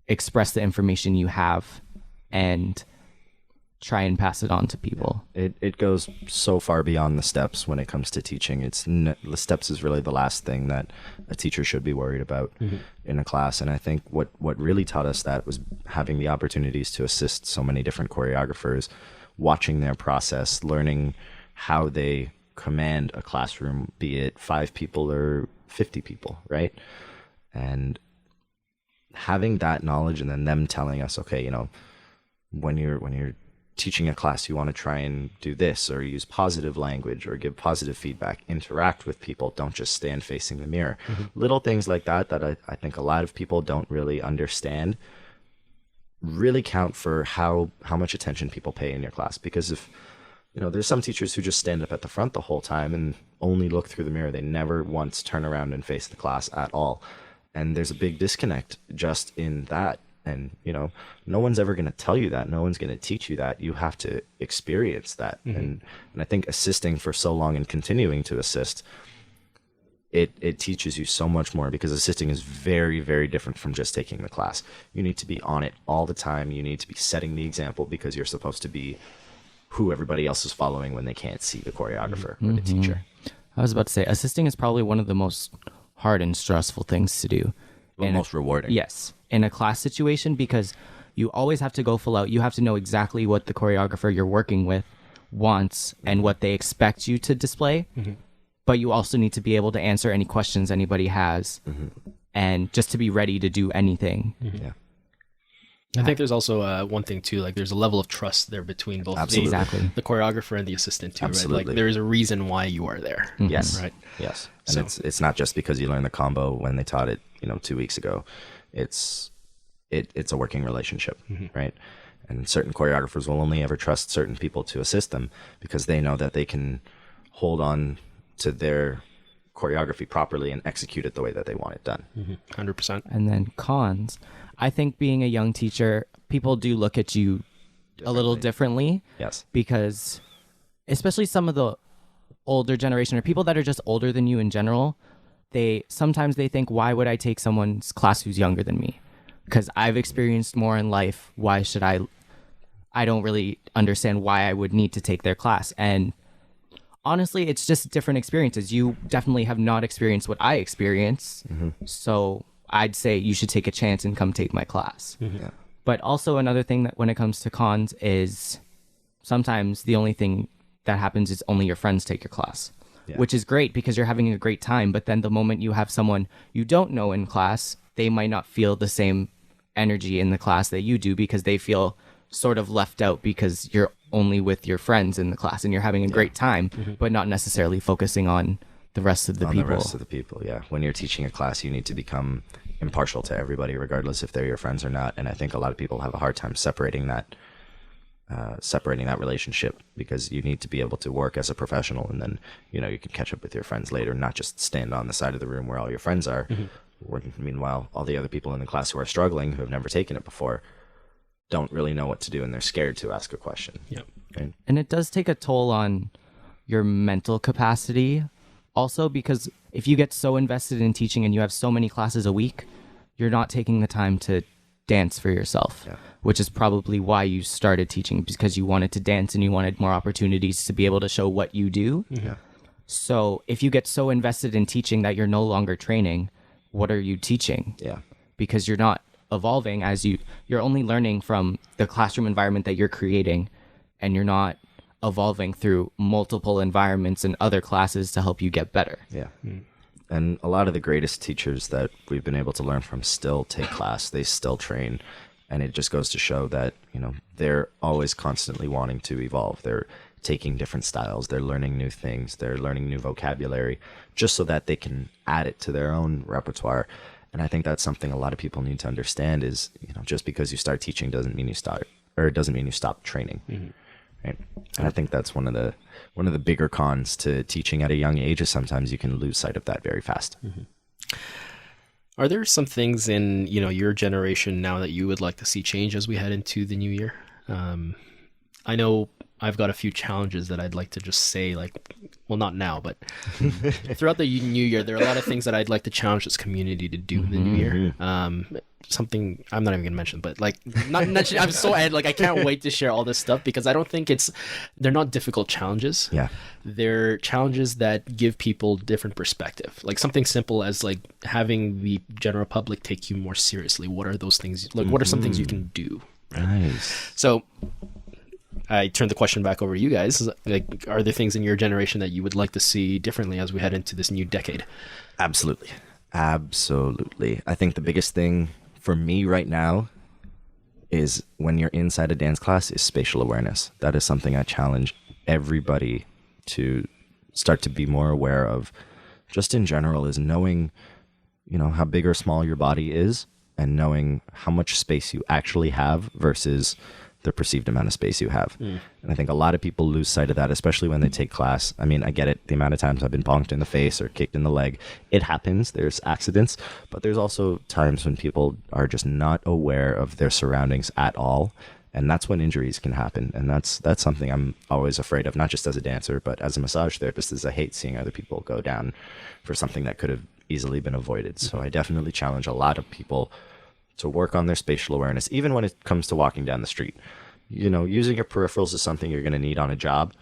express the information you have and try and pass it on to people. It goes so far beyond the steps when it comes to teaching. The steps is really the last thing that a teacher should be worried about in a class. And I think what really taught us that was having the opportunities to assist so many different choreographers, watching their process, learning how they command a classroom, be it 5 people or 50 people, right? And having that knowledge, and then them telling us, okay, you know, when you're teaching a class, you want to try and do this, or use positive language, or give positive feedback, interact with people, don't just stand facing the mirror. Little things like that I think a lot of people don't really understand really count for how much attention people pay in your class. Because if, you know, there's some teachers who just stand up at the front the whole time and only look through the mirror. They never once turn around and face the class at all. And there's a big disconnect just in that. And, you know, no one's ever going to tell you that. No one's going to teach you that. You have to experience that. And I think assisting for so long and continuing to assist, it teaches you so much more, because assisting is very, very different from just taking the class. You need to be on it all the time. You need to be setting the example, because you're supposed to be who everybody else is following when they can't see the choreographer or the teacher. I was about to say, assisting is probably one of the most hard and stressful things to do. The most rewarding. Yes, in a class situation, because you always have to go full out. You have to know exactly what the choreographer you're working with wants and what they expect you to display. But you also need to be able to answer any questions anybody has, and just to be ready to do anything. Yeah. I think there's also one thing too, like there's a level of trust there between both the choreographer and the assistant too, right? Like there's a reason why you are there. Yes. Right. Yes. And it's not just because you learned the combo when they taught it, you know, 2 weeks ago. It's a working relationship, right? And certain choreographers will only ever trust certain people to assist them, because they know that they can hold on to their choreography properly and execute it the way that they want it done. 100%. And then cons, I think being a young teacher, people do look at you a little differently. Yes. Because especially some of the older generation, or people that are just older than you in general, sometimes they think, why would I take someone's class who's younger than me? Because I've experienced more in life. Why should I don't really understand why I would need to take their class. And honestly, it's just different experiences. You definitely have not experienced what I experienced. So I'd say you should take a chance and come take my class. Yeah. But also another thing that when it comes to cons is sometimes the only thing that happens is only your friends take your class, which is great because you're having a great time. But then the moment you have someone you don't know in class, they might not feel the same energy in the class that you do, because they feel sort of left out because you're only with your friends in the class and you're having a great time, but not necessarily focusing on the rest of the people. The rest of the people, yeah. When you're teaching a class, you need to become impartial to everybody, regardless if they're your friends or not. And I think a lot of people have a hard time separating that relationship, because you need to be able to work as a professional, and then, you know, you can catch up with your friends later, not just stand on the side of the room where all your friends are. Meanwhile, all the other people in the class who are struggling, who have never taken it before, don't really know what to do, and they're scared to ask a question. Yep. Right? And it does take a toll on your mental capacity also, because if you get so invested in teaching and you have so many classes a week, you're not taking the time to dance for yourself, which is probably why you started teaching, because you wanted to dance and you wanted more opportunities to be able to show what you do. So if you get so invested in teaching that you're no longer training, what are you teaching? Because you're not evolving, as you're only learning from the classroom environment that you're creating, and you're not evolving through multiple environments and other classes to help you get better. And a lot of the greatest teachers that we've been able to learn from still take class, they still train, and it just goes to show that, you know, they're always constantly wanting to evolve. They're taking different styles, they're learning new things, they're learning new vocabulary, just so that they can add it to their own repertoire. And I think that's something a lot of people need to understand is, you know, just because you start teaching doesn't mean you stop training. Right? And I think that's one of the bigger cons to teaching at a young age, is sometimes you can lose sight of that very fast. Are there some things in, you know, your generation now that you would like to see change as we head into the new year? I know I've got a few challenges that I'd like to just say, like, well, not now, but throughout the new year, there are a lot of things that I'd like to challenge this community to do in the new year. Something I'm not even gonna mention, but like, I'm so like, I can't wait to share all this stuff because I don't think they're not difficult challenges. Yeah. They're challenges that give people different perspective. Like something simple as like having the general public take you more seriously. What are those things? Like, what are some things you can do? Right? Nice. So I turn the question back over to you guys. Like, are there things in your generation that you would like to see differently as we head into this new decade? Absolutely. I think the biggest thing for me right now is when you're inside a dance class is spatial awareness. That is something I challenge everybody to start to be more aware of. Just in general, is knowing, how big or small your body is and knowing how much space you actually have versus the perceived amount of space you have. And I think a lot of people lose sight of that, especially when they take class. I mean, I get it. The amount of times I've been bonked in the face or kicked in the leg, it happens. There's accidents, but there's also times when people are just not aware of their surroundings at all. And that's when injuries can happen. And that's something I'm always afraid of, not just as a dancer, but as a massage therapist, is I hate seeing other people go down for something that could have easily been avoided. So I definitely challenge a lot of people to work on their spatial awareness, even when it comes to walking down the street. Using your peripherals is something you're going to need on a job.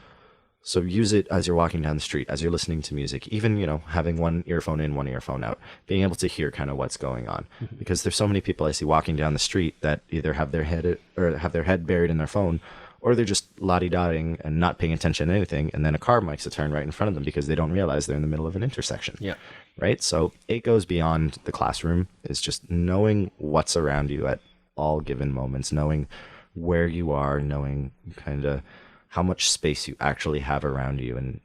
So use it as you're walking down the street, as you're listening to music, even, having one earphone in, one earphone out, being able to hear kind of what's going on. Because there's so many people I see walking down the street that either have their head buried in their phone, or they're just lottie-dotting and not paying attention to anything. And then a car makes a turn right in front of them because they don't realize they're in the middle of an intersection. Yeah. Right. So it goes beyond the classroom. It's just knowing what's around you at all given moments, knowing where you are, knowing kind of how much space you actually have around you, and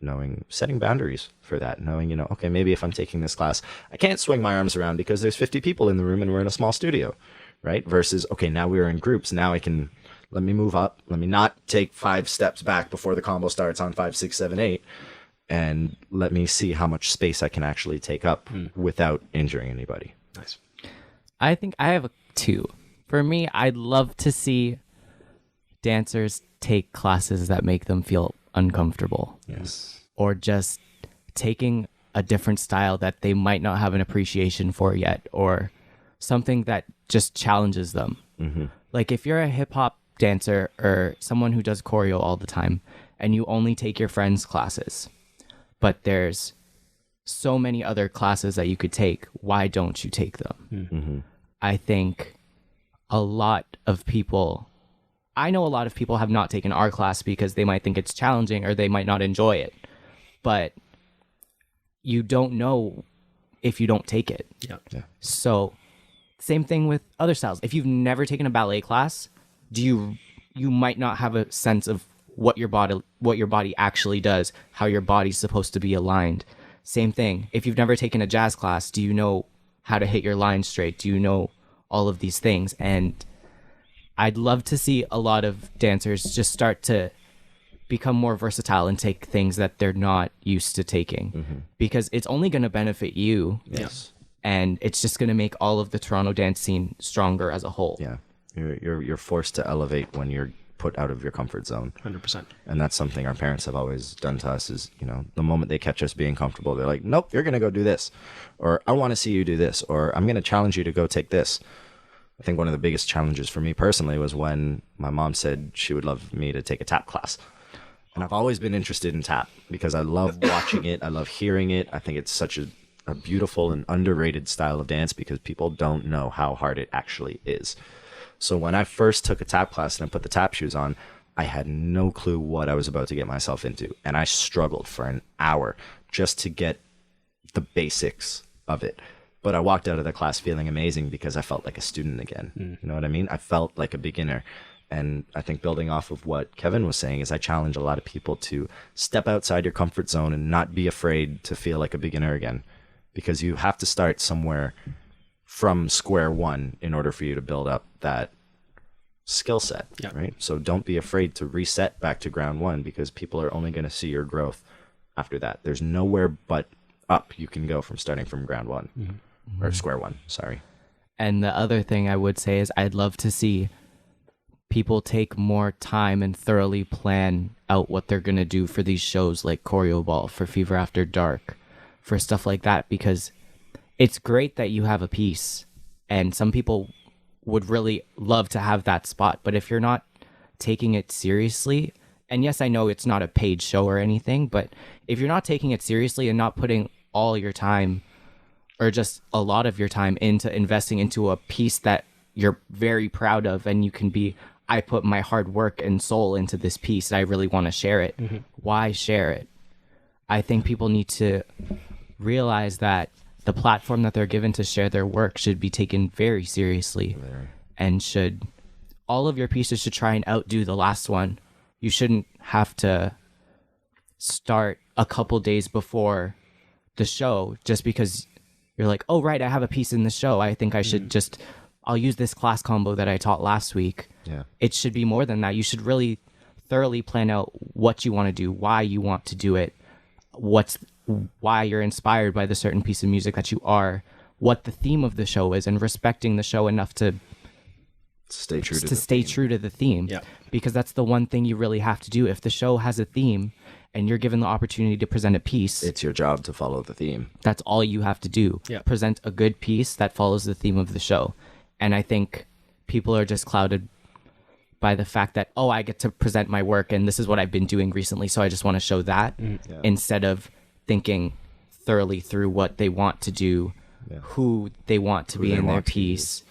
setting boundaries for that, knowing, okay, maybe if I'm taking this class, I can't swing my arms around because there's 50 people in the room and we're in a small studio, right? Versus, okay, now we're in groups. Now let me move up. Let me not take 5 steps back before the combo starts on 5, 6, 7, 8. And let me see how much space I can actually take up without injuring anybody. Nice. I think I have 2. For me, I'd love to see dancers take classes that make them feel uncomfortable. Yes. Or just taking a different style that they might not have an appreciation for yet, or something that just challenges them. Like if you're a hip hop dancer or someone who does choreo all the time and you only take your friends' classes, but there's so many other classes that you could take, why don't you take them? I think I know a lot of people have not taken our class because they might think it's challenging or they might not enjoy it, but you don't know if you don't take it. Yeah. So same thing with other styles. If you've never taken a ballet class, you might not have a sense of what your body actually does, how your body's supposed to be aligned. Same thing. If you've never taken a jazz class, do you know how to hit your line straight? Do you know all of these things? And I'd love to see a lot of dancers just start to become more versatile and take things that they're not used to taking, because it's only going to benefit you. Yes. And it's just going to make all of the Toronto dance scene stronger as a whole. Yeah. You're forced to elevate when you're put out of your comfort zone. 100%. And that's something our parents have always done to us is, the moment they catch us being comfortable, they're like, nope, you're going to go do this. Or I want to see you do this. Or I'm going to challenge you to go take this. I think one of the biggest challenges for me personally was when my mom said she would love me to take a tap class. And I've always been interested in tap because I love watching it. I love hearing it. I think it's such a beautiful and underrated style of dance because people don't know how hard it actually is. So when I first took a tap class and I put the tap shoes on, I had no clue what I was about to get myself into. And I struggled for an hour just to get the basics of it. But I walked out of the class feeling amazing because I felt like a student again. You know what I mean? I felt like a beginner. And I think building off of what Kevin was saying is I challenge a lot of people to step outside your comfort zone and not be afraid to feel like a beginner again. Because you have to start somewhere from square one in order for you to build up that skill set, right? So don't be afraid to reset back to ground one because people are only going to see your growth after that. There's nowhere but up you can go from starting from ground one or square one, sorry. And the other thing I would say is I'd love to see people take more time and thoroughly plan out what they're going to do for these shows like Choreo Ball, for Fever After Dark, for stuff like that, because it's great that you have a piece and some people would really love to have that spot. But if you're not taking it seriously, and yes, I know it's not a paid show or anything, but if you're not taking it seriously and not putting all your time or just a lot of your time into investing into a piece that you're very proud of, and you can be, I put my hard work and soul into this piece and I really want to share it. Why share it? I think people need to realize that the platform that they're given to share their work should be taken very seriously, and all of your pieces should try and outdo the last one. You shouldn't have to start a couple days before the show just because you're like, oh, right, I have a piece in the show. I think I should I'll use this class combo that I taught last week. Yeah. It should be more than that. You should really thoroughly plan out what you want to do, why you want to do it, why you're inspired by the certain piece of music that you are, what the theme of the show is, and respecting the show enough to stay true to the theme. Yeah. Because that's the one thing you really have to do. If the show has a theme and you're given the opportunity to present a piece, It's your job to follow the theme. that's all you have to do. Yeah. Present a good piece that follows the theme of the show. And I think people are just clouded by the fact that, oh, I get to present my work and this is what I've been doing recently, so I just want to show that, instead of thinking thoroughly through what they want to do, who they want to be in their piece.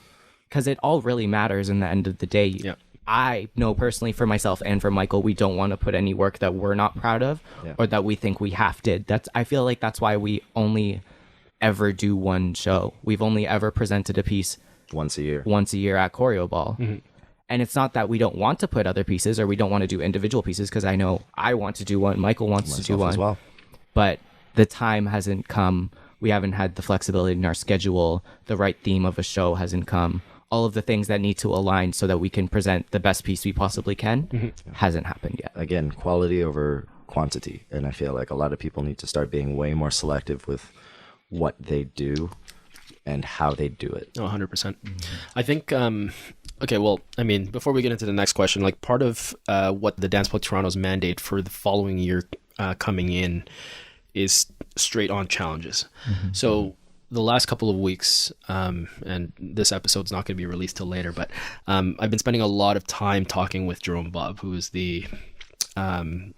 Because it all really matters in the end of the day. Yeah. I know personally for myself and for Michael, we don't want to put any work that we're not proud of or that we think we half did. I feel like that's why we only ever do one show. We've only ever presented a piece Once a year. at Choreo Ball. And it's not that we don't want to put other pieces or we don't want to do individual pieces, because I know I want to do one, Michael wants to do one as well. But the time hasn't come. We haven't had the flexibility in our schedule. The right theme of a show hasn't come. All of the things that need to align so that we can present the best piece we possibly can hasn't happened yet. Again, quality over quantity. And I feel like a lot of people need to start being way more selective with what they do and how they do it. Oh, 100%. I think, okay, well, I mean, before we get into the next question, like part of what the Dance Plug Toronto's mandate for the following year coming in is straight on challenges. So the last couple of weeks, and this episode's not going to be released till later, but I've been spending a lot of time talking with Jerome Bob, who is the owner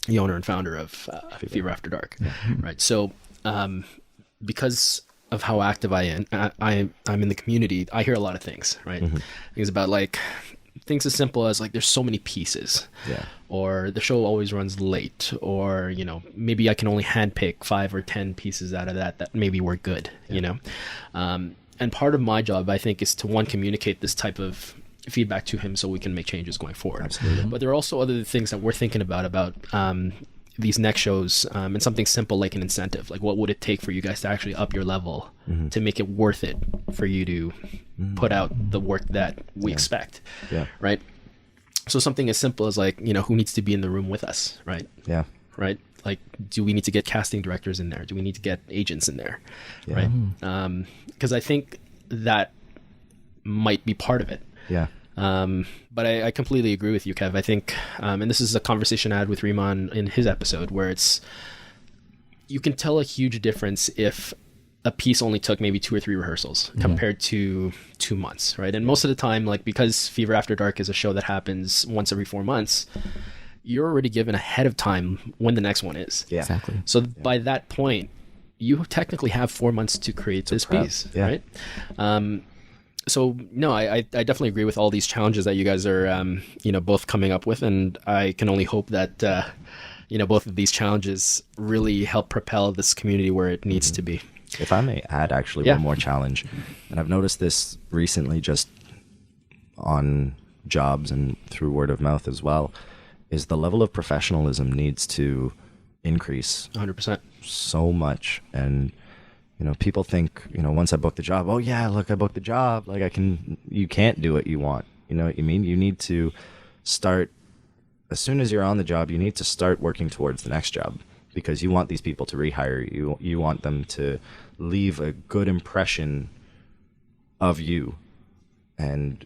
and founder of Fever After Dark. Right. So because of how active I'm in the community, I hear a lot of things, right? Things about like things as simple as like there's so many pieces, or the show always runs late, or you know, maybe I can only handpick 5 or 10 pieces out of that maybe were good, you know. And part of my job, I think, is to communicate this type of feedback to him so we can make changes going forward. Absolutely. But there are also other things that we're thinking about these next shows, and something simple like an incentive. Like, what would it take for you guys to actually up your level to make it worth it for you to put out the work that we expect, right? So something as simple as like, you know, who needs to be in the room with us, right? Yeah. Right? Like, do we need to get casting directors in there? Do we need to get agents in there, right? Because I think that might be part of it. Yeah. But I completely agree with you, Kev. I think, and this is a conversation I had with Riemann in his episode, where you can tell a huge difference if a piece only took maybe 2 or 3 rehearsals compared to 2 months, right? And most of the time, like, because Fever After Dark is a show that happens once every 4 months, you're already given ahead of time when the next one is. Yeah. Exactly. So by that point, you technically have 4 months to create this piece, right? So no, I definitely agree with all these challenges that you guys are, both coming up with, and I can only hope that, both of these challenges really help propel this community where it needs to be. If I may add, actually, one more challenge, and I've noticed this recently just on jobs and through word of mouth as well, is the level of professionalism needs to increase 100%. so much. And people think, once I book the job, oh yeah, look, I booked the job. Like you can't do what you want. You know what I mean? You need to start, as soon as you're on the job, you need to start working towards the next job, because you want these people to rehire you. You want them to leave a good impression of you. And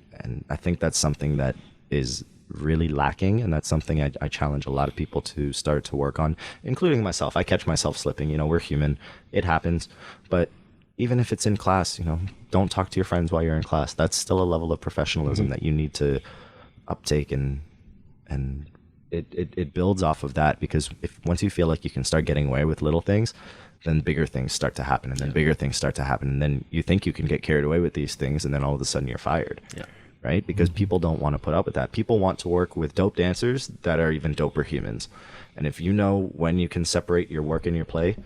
I think that's something that is really lacking, and that's something I challenge a lot of people to start to work on, including myself. I catch myself slipping. We're human. It happens. But even if it's in class, don't talk to your friends while you're in class. That's still a level of professionalism that you need to uptake, and it builds off of that, because if once you feel like you can start getting away with little things, then bigger things start to happen, and then bigger things start to happen, and then you think you can get carried away with these things, and then all of a sudden you're fired. Right? Because people don't want to put up with that. People want to work with dope dancers that are even doper humans. And if you know when you can separate your work and your play,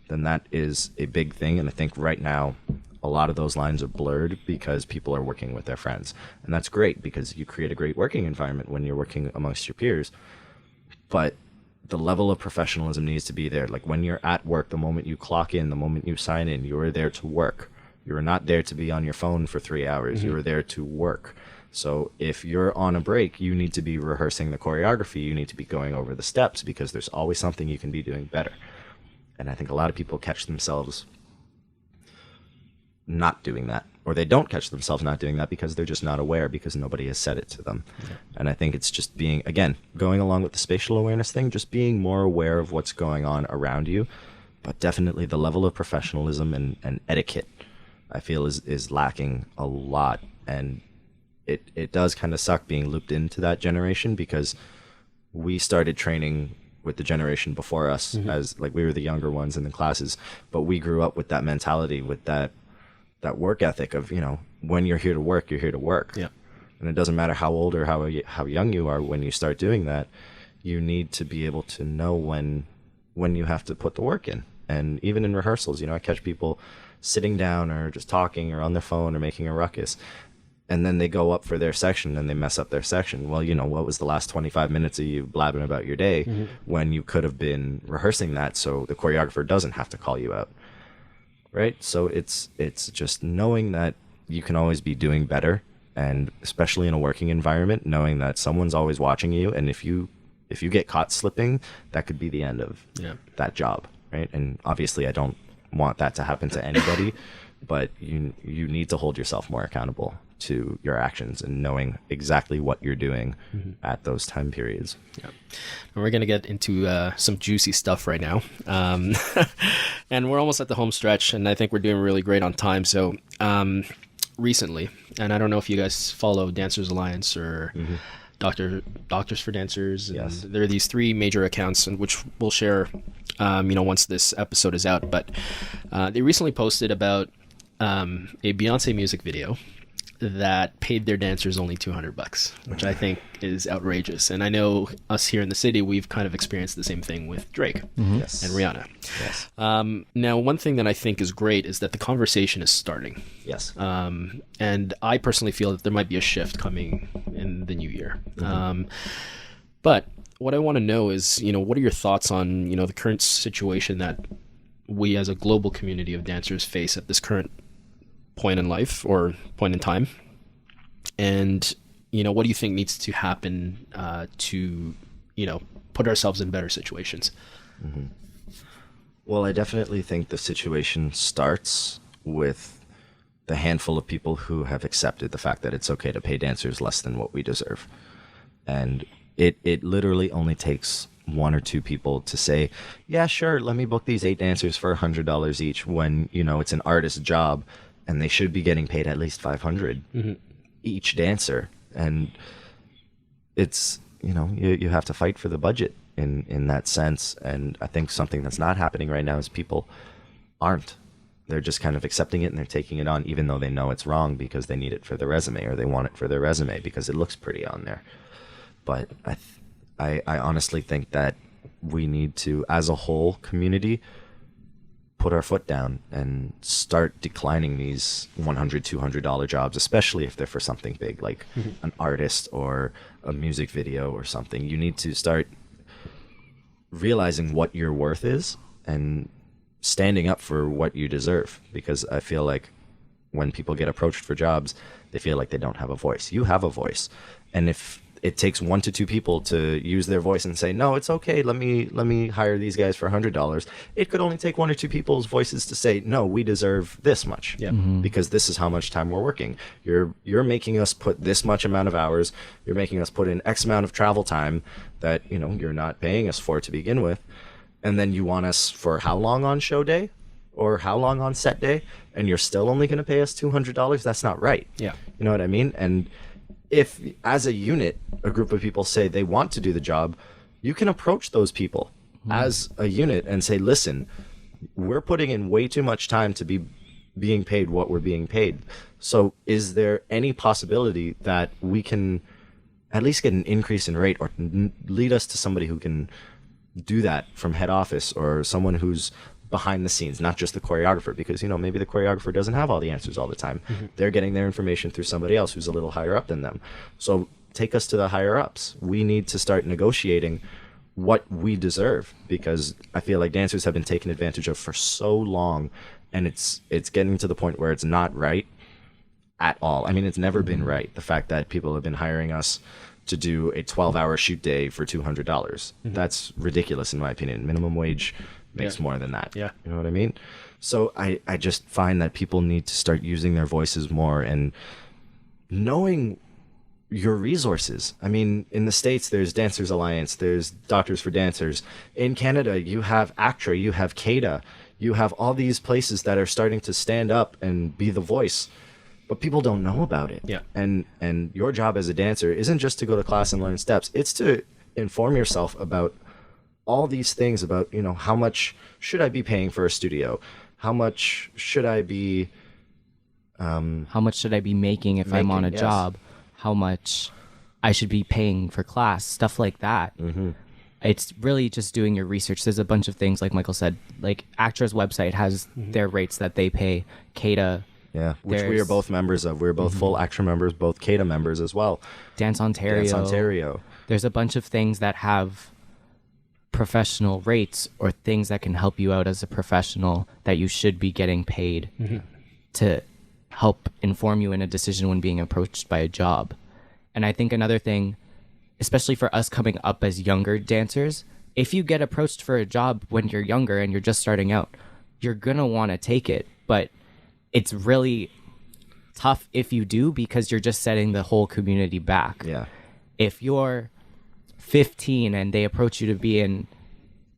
then that is a big thing. And I think right now, a lot of those lines are blurred because people are working with their friends. And that's great, because you create a great working environment when you're working amongst your peers. But the level of professionalism needs to be there. Like when you're at work, the moment you clock in, the moment you sign in, you are there to work. You're not there to be on your phone for 3 hours. You're there to work. So if you're on a break, you need to be rehearsing the choreography. You need to be going over the steps, because there's always something you can be doing better. And I think a lot of people catch themselves not doing that, or they don't catch themselves not doing that because they're just not aware, because nobody has said it to them. And I think it's just being, again, going along with the spatial awareness thing, just being more aware of what's going on around you. But definitely the level of professionalism and etiquette, I feel, is lacking a lot. And it does kind of suck being looped into that generation, because we started training with the generation before us, as like we were the younger ones in the classes, but we grew up with that mentality, with that work ethic of, when you're here to work, you're here to work. And it doesn't matter how old or how young you are. When you start doing that, you need to be able to know when you have to put the work in. And even in rehearsals, I catch people sitting down or just talking or on their phone or making a ruckus, and then they go up for their section and they mess up their section. Well, what was the last 25 minutes of you blabbing about your day when you could have been rehearsing that, so the choreographer doesn't have to call you out, right? So it's just knowing that you can always be doing better, and especially in a working environment, knowing that someone's always watching you, and if you get caught slipping, that could be the end of that job, right? And obviously I don't want that to happen to anybody, but you need to hold yourself more accountable to your actions and knowing exactly what you're doing at those time periods. And we're going to get into some juicy stuff right now. And we're almost at the home stretch, and I think we're doing really great on time. So recently, and I don't know if you guys follow Dancers Alliance or Doctors for Dancers. And there are these 3 major accounts, and which we'll share once this episode is out. But they recently posted about a Beyonce music video that paid their dancers only $200, which I think is outrageous. And I know us here in the city, we've kind of experienced the same thing with Drake and Rihanna. Now, one thing that I think is great is that the conversation is starting. And I personally feel that there might be a shift coming in the new year. But what I want to know is, what are your thoughts on, the current situation that we as a global community of dancers face at this current point in life or point in time, and what do you think needs to happen to put ourselves in better situations? Well, I definitely think the situation starts with the handful of people who have accepted the fact that it's okay to pay dancers less than what we deserve. And it literally only takes 1 or 2 people to say, yeah, sure, let me book these 8 dancers for $100 each, when it's an artist's job and they should be getting paid at least $500 each dancer. And it's, you have to fight for the budget in that sense. And I think something that's not happening right now is people aren't. They're just kind of accepting it and they're taking it on, even though they know it's wrong, because they need it for their resume, or they want it for their resume because it looks pretty on there. But I honestly think that we need to, as a whole community, put our foot down and start declining these $100, $200 jobs, especially if they're for something big, like an artist or a music video or something. You need to start realizing what your worth is and standing up for what you deserve, because I feel like when people get approached for jobs, they feel like they don't have a voice. You have a voice. And if it takes 1 to 2 people to use their voice and say, no, it's okay, let me hire these guys for $100. It could only take 1 or 2 people's voices to say, no, we deserve this much, because this is how much time we're working. You're making us put this much amount of hours, you're making us put in X amount of travel time that, you know, you're not paying us for to begin with, and then you want us for how long on show day or how long on set day, and you're still only going to pay us $200. That's not right. Yeah. You know what I mean? And if as a unit, a group of people say they want to do the job, you can approach those people as a unit and say, listen, we're putting in way too much time to be being paid what we're being paid. So is there any possibility that we can at least get an increase in rate, or lead us to somebody who can do that from head office, or someone who's behind the scenes, not just the choreographer, because, you know, maybe the choreographer doesn't have all the answers all the time. They're getting their information through somebody else who's a little higher up than them. So take us to the higher ups. We need to start negotiating what we deserve, because I feel like dancers have been taken advantage of for so long, and it's getting to the point where it's not right at all. I mean, it's never been right. The fact that people have been hiring us to do a 12-hour shoot day for $200. That's ridiculous in my opinion. Minimum wage makes more than that. Yeah. You know what I mean? So I just find that people need to start using their voices more and knowing your resources. I mean, in the States, there's Dancers Alliance, there's Doctors for Dancers. In Canada, you have ACTRA, you have CADA, you have all these places that are starting to stand up and be the voice, but people don't know about it. Yeah. And your job as a dancer isn't just to go to class and learn steps, it's to inform yourself about all these things, about, you know, how much should I be paying for a studio? How much should I be how much should I be making if I'm on a job? How much I should be paying for class, stuff like that. It's really just doing your research. There's a bunch of things, like Michael said, like ACTRA's website has their rates that they pay. CADA, which we are both members of. We're both full ACTRA members, both CADA members as well. Dance Ontario. There's a bunch of things that have professional rates, or things that can help you out as a professional that you should be getting paid to help inform you in a decision when being approached by a job. And I think another thing, especially for us coming up as younger dancers, if you get approached for a job when you're younger and you're just starting out, you're gonna want to take it, but it's really tough if you do, because you're just setting the whole community back. If you're 15 and they approach you to be in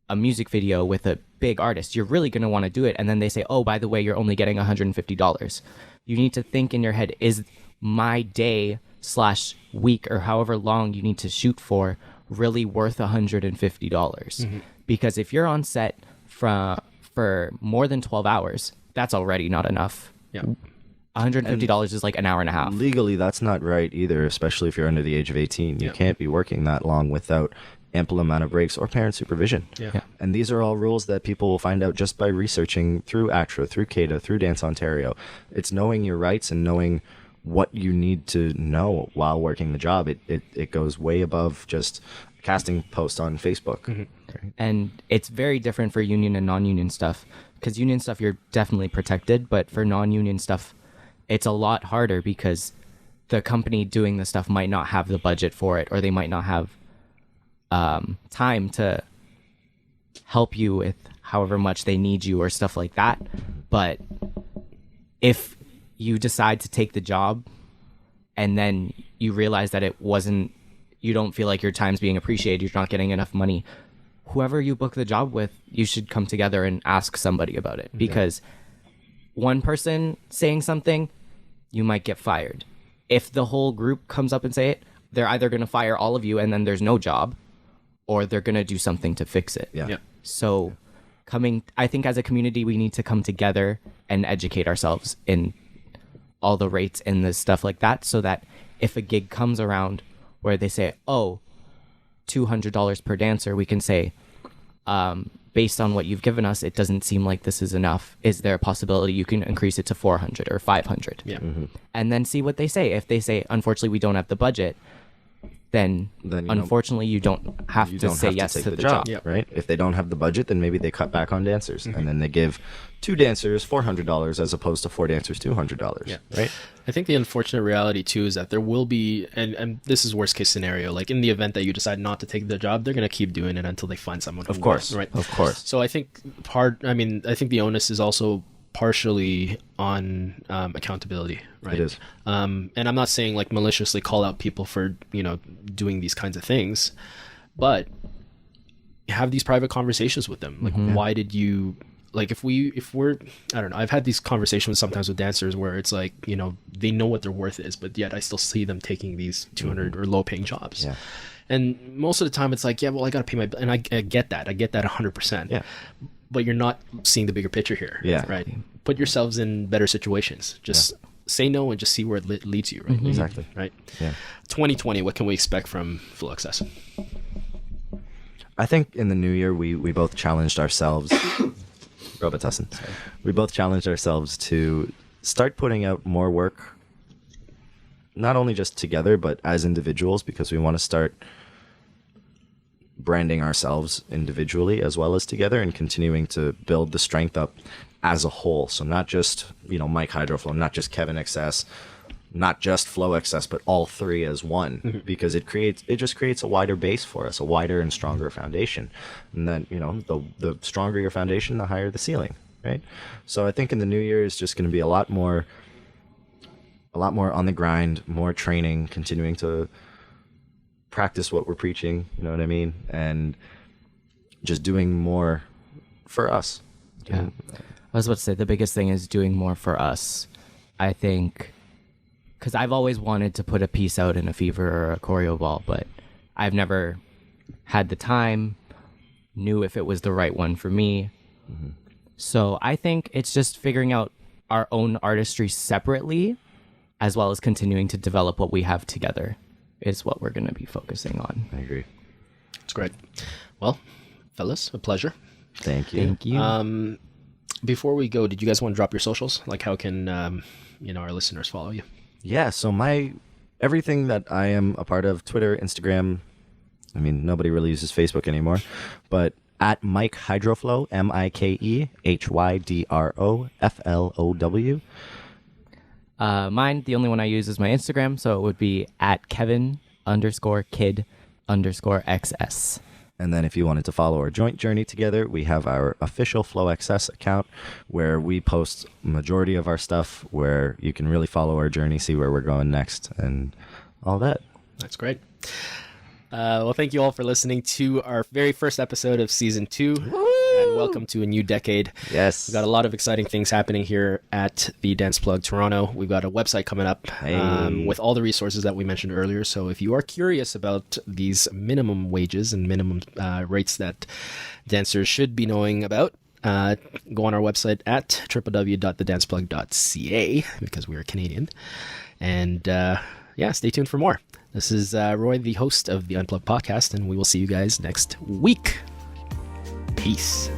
a music video with a big artist, you're really going to want to do it. And then they say, oh, by the way, you're only getting $150. You need to think in your head, is my day/week or however long you need to shoot for really worth $150? Because if you're on set for more than 12 hours, that's already not enough. $150 is like an hour and a half. Legally, that's not right either, especially if you're under the age of 18. You can't be working that long without ample amount of breaks or parent supervision. And these are all rules that people will find out just by researching through ACTRA, through CADA, through Dance Ontario. It's knowing your rights and knowing what you need to know while working the job. It goes way above just a casting post on Facebook. And it's very different for union and non-union stuff, because union stuff, you're definitely protected, but for non-union stuff, it's a lot harder, because the company doing the stuff might not have the budget for it, or they might not have time to help you with however much they need you or stuff like that. But if you decide to take the job and then you realize that you don't feel like your time's being appreciated, you're not getting enough money, whoever you book the job with, you should come together and ask somebody about it, because one person saying something, you might get fired. If the whole group comes up and say it, they're either going to fire all of you and then there's no job, or they're going to do something to fix it. So I think as a community, we need to come together and educate ourselves in all the rates and the stuff like that, so that if a gig comes around where they say, oh, $200 per dancer, we can say, based on what you've given us, it doesn't seem like this is enough. Is there a possibility you can increase it to 400 or 500? And then see what they say. If they say, unfortunately, we don't have the budget, then you know, unfortunately you don't have you to don't say have yes to to take the job. Yep. right? If they don't have the budget, then maybe they cut back on dancers, and then they give 2 dancers $400 as opposed to 4 dancers $200. Yeah. Right? I think the unfortunate reality too is that there will be, and this is worst case scenario, like in the event that you decide not to take the job, they're going to keep doing it until they find someone who Of course, will, right? of course. So I think I think the onus is also partially on accountability, right? It is. And I'm not saying like maliciously call out people for, doing these kinds of things, but have these private conversations with them. Like, why did you, like, if we're, I don't know, I've had these conversations sometimes with dancers where it's like, they know what their worth is, but yet I still see them taking these 200 or low paying jobs. Yeah. And most of the time it's like, yeah, well, I got to pay my, and I get that 100%. Yeah. But you're not seeing the bigger picture here. Yeah. Right. Put yourselves in better situations. Just say no and just see where it leads you. Right. Exactly. Right. Yeah. 2020, what can we expect from Flow Access? I think in the new year we both challenged ourselves. Robotussin. We both challenged ourselves to start putting out more work, not only just together but as individuals, because we want to start branding ourselves individually as well as together, and continuing to build the strength up as a whole. So not just Mike Hydroflow, not just Kevin XS, not just Flow XS, but all 3 as one, because it just creates a wider base for us, a wider and stronger foundation. And then the stronger your foundation, the higher the ceiling, right? So I think in the new year is just going to be a lot more on the grind, more training, continuing to practice what we're preaching, you know what I mean? And just doing more for us. Yeah. I was about to say the biggest thing is doing more for us. I think, because I've always wanted to put a piece out in a Fever or a Choreo Ball, but I've never had the time, knew if it was the right one for me. So I think it's just figuring out our own artistry separately, as well as continuing to develop what we have together, is what we're going to be focusing on. I agree. It's great. Well, fellas, a pleasure. Thank you. Thank you. Before we go, did you guys want to drop your socials? Like, how can our listeners follow you? Yeah, so everything that I am a part of, Twitter, Instagram, I mean, nobody really uses Facebook anymore, but at Mike Hydroflow, MikeHydroflow. Mine, the only one I use is my Instagram, so it would be at Kevin_kid_XS. And then if you wanted to follow our joint journey together, we have our official Flow XS account where we post majority of our stuff, where you can really follow our journey, see where we're going next, and all that. That's great. Well, thank you all for listening to our very first episode of season 2. And welcome to a new decade. Yes. We've got a lot of exciting things happening here at the Dance Plug Toronto. We've got a website coming up with all the resources that we mentioned earlier. So if you are curious about these minimum wages and minimum rates that dancers should be knowing about, go on our website at www.thedanceplug.ca, because we are Canadian. And stay tuned for more. This is Roy, the host of the Unplugged podcast, and we will see you guys next week. Peace.